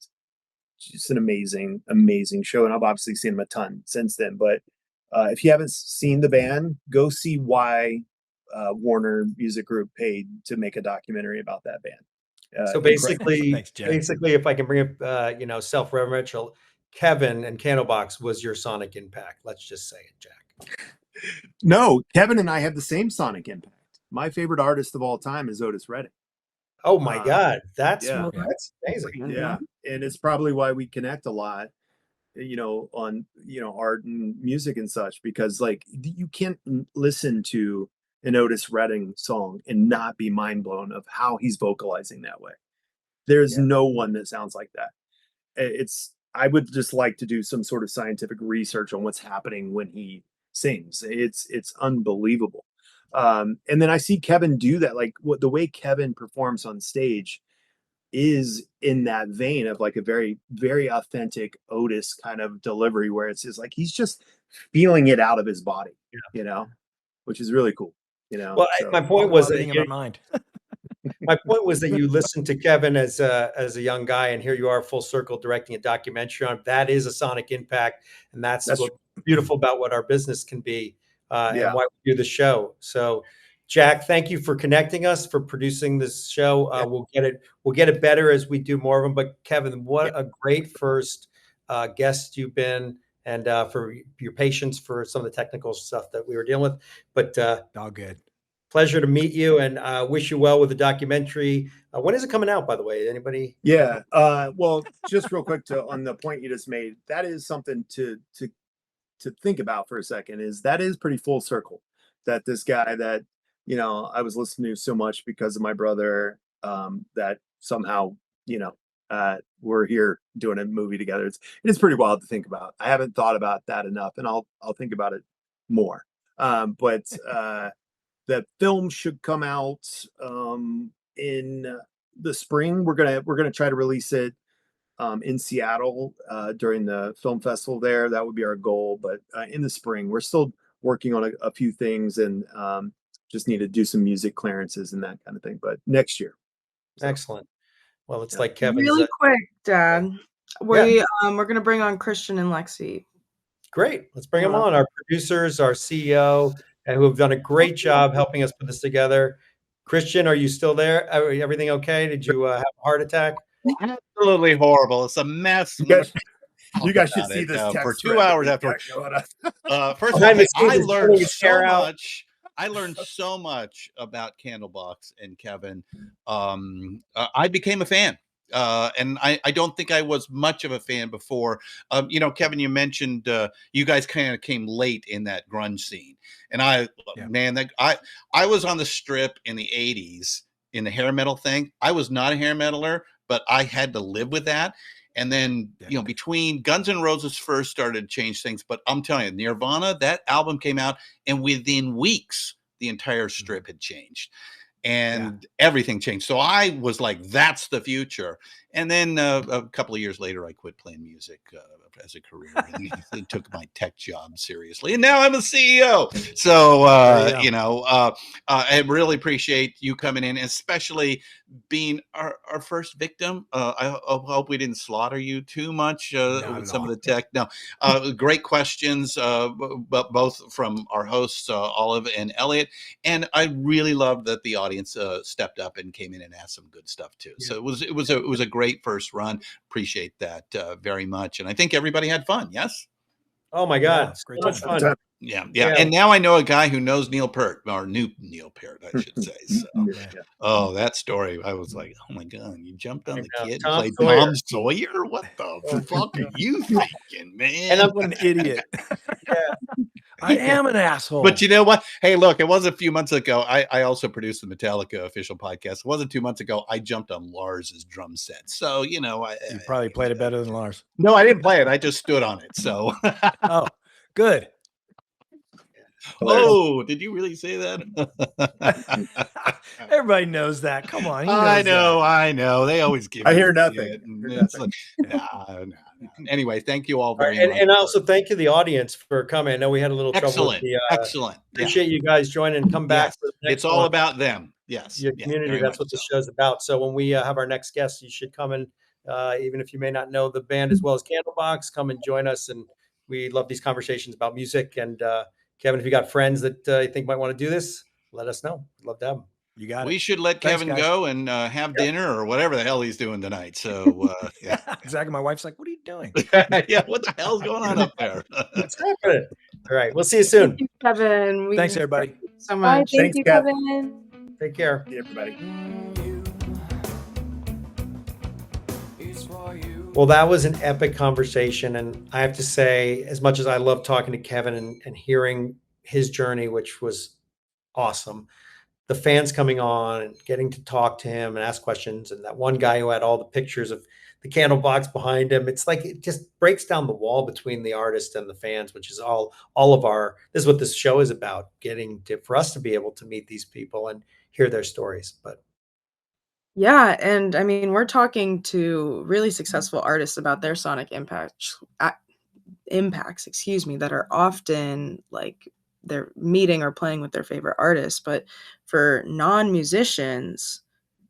just an amazing, amazing show. And I've obviously seen him a ton since then. But if you haven't seen the band, go see why Warner Music Group paid to make a documentary about that band. So basically, Thanks, Jack. if I can bring up, self-referential, Kevin and Candlebox was your sonic impact. Let's just say it, Jack. No, Kevin and I have the same sonic impact. My favorite artist of all time is Otis Redding. Oh my God, that's amazing. Yeah, and it's probably why we connect a lot, on art and music and such, because like you can't listen to an Otis Redding song and not be mind blown of how he's vocalizing that way. There's no one that sounds like that. I would just like to do some sort of scientific research on what's happening when he sings. It's unbelievable. And then I see Kevin do that. Like the way Kevin performs on stage is in that vein of like a very, very authentic Otis kind of delivery, where it's just like he's just feeling it out of his body, which is really cool. Well, my point was that in my mind. my point was that you listened to Kevin as a young guy, and here you are full circle directing a documentary on that is a sonic impact, and that's what's beautiful about what our business can be, and why we do the show. So, Jack, thank you for connecting us, for producing this show. We'll get it better as we do more of them. But Kevin, what a great first guest you've been, and for your patience for some of the technical stuff that we were dealing with. But all good. Pleasure to meet you, and wish you well with the documentary. When is it coming out, by the way? Anybody? Yeah. Well, just real quick on the point you just made, that is something to think about for a second. That is pretty full circle. That this guy that I was listening to so much because of my brother, that somehow we're here doing a movie together. It is pretty wild to think about. I haven't thought about that enough, and I'll think about it more. But the film should come out in the spring. We're gonna try to release it in Seattle during the film festival there. That would be our goal. But in the spring, we're still working on a few things, and just need to do some music clearances and that kind of thing. But next year. Excellent. Well, it's like Kevin's really quick, Dad. We're gonna bring on Christian and Lexi. Great. Let's bring them on. Our producers, our CEO, and who have done a great job helping us put this together. Christian, are you still there? Everything okay? Did you have a heart attack? Absolutely horrible. It's a mess. You guys should see this text for 2 hours after. First of all, I learned so much about Candlebox and Kevin. I became a fan. And I don't think I was much of a fan before. Kevin, you mentioned you guys kind of came late in that grunge scene, and I was on the Strip in the '80s, in the hair metal thing. I was not a hair metaler, but I had to live with that. And then, between Guns N' Roses first started to change things, but I'm telling you, Nirvana, that album came out, and within weeks, the entire strip had changed. And everything changed. So I was like, that's the future. And then a couple of years later, I quit playing music as a career and took my tech job seriously. And now I'm a CEO. So, I really appreciate you coming in, especially being our first victim. I hope we didn't slaughter you too much with some of the tech. No, great questions, both from our hosts, Olive and Eliot. And I really loved that the audience stepped up and came in and asked some good stuff too. So it was a great first run. Appreciate that very much. And I think everybody had fun. Yes. Oh my God, so much fun. Yeah. And now I know a guy who knows Neil Peart, or knew Neil Peart, I should say. So, oh, that story, I was like, oh my God, you jumped on the kid and played Tom Sawyer? What the fuck are you thinking, man? And I'm an idiot. I am an asshole. But you know what? Hey, look, it was a few months ago. I also produced the Metallica official podcast. It wasn't 2 months ago. I jumped on Lars's drum set. So, you probably played it better than Lars. No, I didn't play it. I just stood on it. So, oh, good. Oh, did you really say that? Everybody knows that. Come on. I know. They always give. I hear nothing. Like, no. Anyway, thank you all very much. And also thank you, the audience, for coming. I know we had a little trouble with the excellent. Appreciate you guys joining. Come back. Yes. It's all about them. Yes. Your community. That's what the show's about. So when we have our next guest, you should come and even if you may not know the band as well as Candlebox, come and join us. And we love these conversations about music. And Kevin, if you got friends that you think might want to do this, let us know. We'd love to have them. You got it. We should let Kevin go and have dinner or whatever the hell he's doing tonight. So exactly. My wife's like, "What are you doing?" Yeah, what the hell's going on up there? What's happening? All right, we'll see you soon. Thank you, Kevin. Thanks, everybody. So much. Thank you, Kevin. Take care. See everybody. Well, that was an epic conversation. And I have to say, as much as I love talking to Kevin and hearing his journey, which was awesome, the fans coming on and getting to talk to him and ask questions, and that one guy who had all the pictures of the Candlebox behind him, it's like it just breaks down the wall between the artist and the fans, which is all of our, this is what this show is about, for us to be able to meet these people and hear their stories. But yeah, and I mean, we're talking to really successful artists about their sonic impacts, that are often like they're meeting or playing with their favorite artists. But for non-musicians,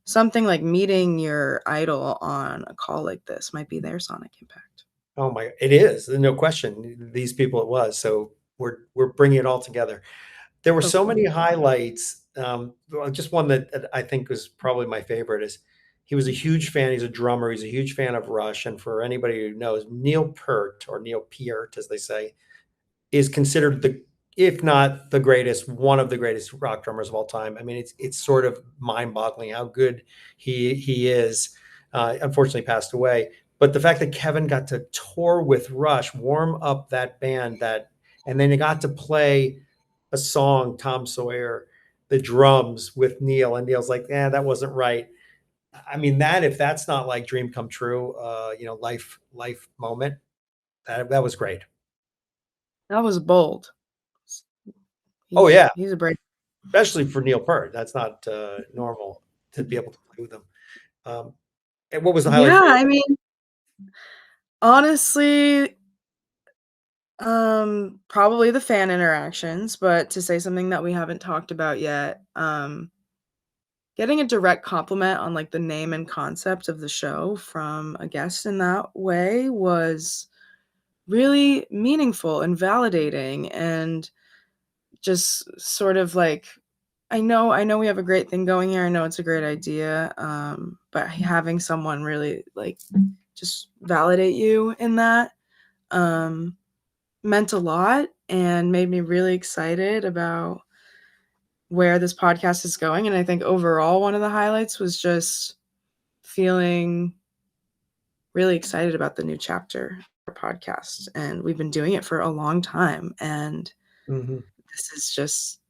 something like meeting your idol on a call like this might be their sonic impact. Oh my, it is. There's no question. These people it was. So we're bringing it all together. There were so many highlights. Just one that I think was probably my favorite is he was a huge fan. He's a drummer. He's a huge fan of Rush. And for anybody who knows, Neil Peart, or Neil Peart, as they say, is considered if not the greatest, one of the greatest rock drummers of all time. I mean, it's sort of mind-boggling how good he is. Unfortunately passed away. But the fact that Kevin got to tour with Rush, warm up that band, and then he got to play a song, Tom Sawyer, the drums with Neil, and Neil's like, that wasn't right. I mean, if that's not like dream come true, life moment, that was great. That was bold. He's a brave, especially for Neil Peart. That's not normal to be able to play with him. And what was the highlight? Yeah, I mean, honestly, probably the fan interactions, but to say something that we haven't talked about yet, getting a direct compliment on like the name and concept of the show from a guest in that way was really meaningful and validating, and just sort of like, I know we have a great thing going here. I know it's a great idea. But having someone really like just validate you in that meant a lot and made me really excited about where this podcast is going. And I think overall, one of the highlights was just feeling really excited about the new chapter of our podcast. And we've been doing it for a long time. And this is just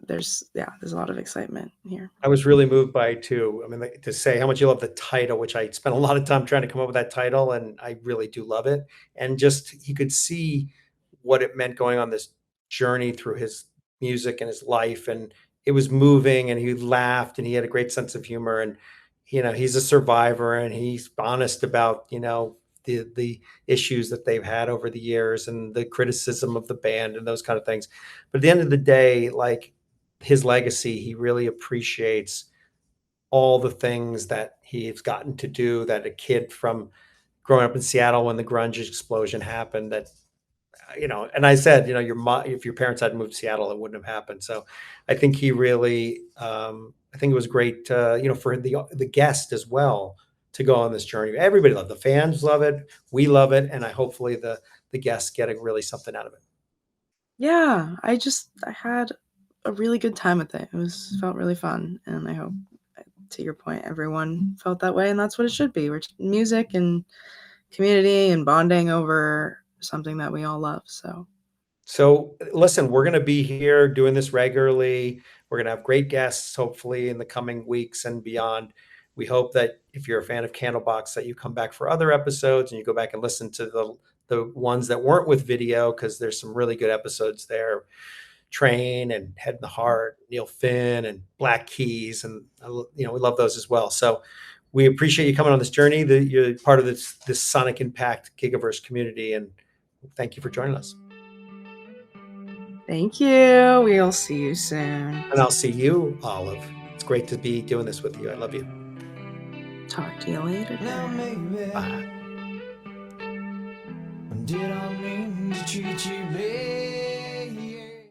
there's a lot of excitement here. I was really moved by it too. I mean, like, to say how much you love the title, which I spent a lot of time trying to come up with that title, and I really do love it. And just you could see what it meant going on this journey through his music and his life, and it was moving. And he laughed, and he had a great sense of humor. And he's a survivor, and he's honest about the issues that they've had over the years and the criticism of the band and those kind of things. But at the end of the day, like, his legacy, he really appreciates all the things that he's gotten to do, that a kid from growing up in Seattle when the grunge explosion happened, that and I said, if your parents hadn't moved to Seattle, it wouldn't have happened. So I think he really, I think it was great, for the guest as well to go on this journey. Everybody loved it. The fans love it. We love it. And hopefully the guests get really something out of it. Yeah, I had a really good time with it. Felt really fun. And I hope, to your point, everyone felt that way. And that's what it should be. We're music and community and bonding over something that we all love. So listen, we're going to be here doing this regularly. We're going to have great guests, hopefully, in the coming weeks and beyond. We hope that if you're a fan of Candlebox, that you come back for other episodes and you go back and listen to the ones that weren't with video, because there's some really good episodes there. Train and Head in the Heart, Neil Finn and Black Keys. And, we love those as well. So we appreciate you coming on this journey. You're part of this Sonic Impact Gigaverse community. And thank you for joining us. Thank you. We'll see you soon. And I'll see you, Olive. It's great to be doing this with you. I love you. Talk to you later. Bye. Did I mean to treat you bad?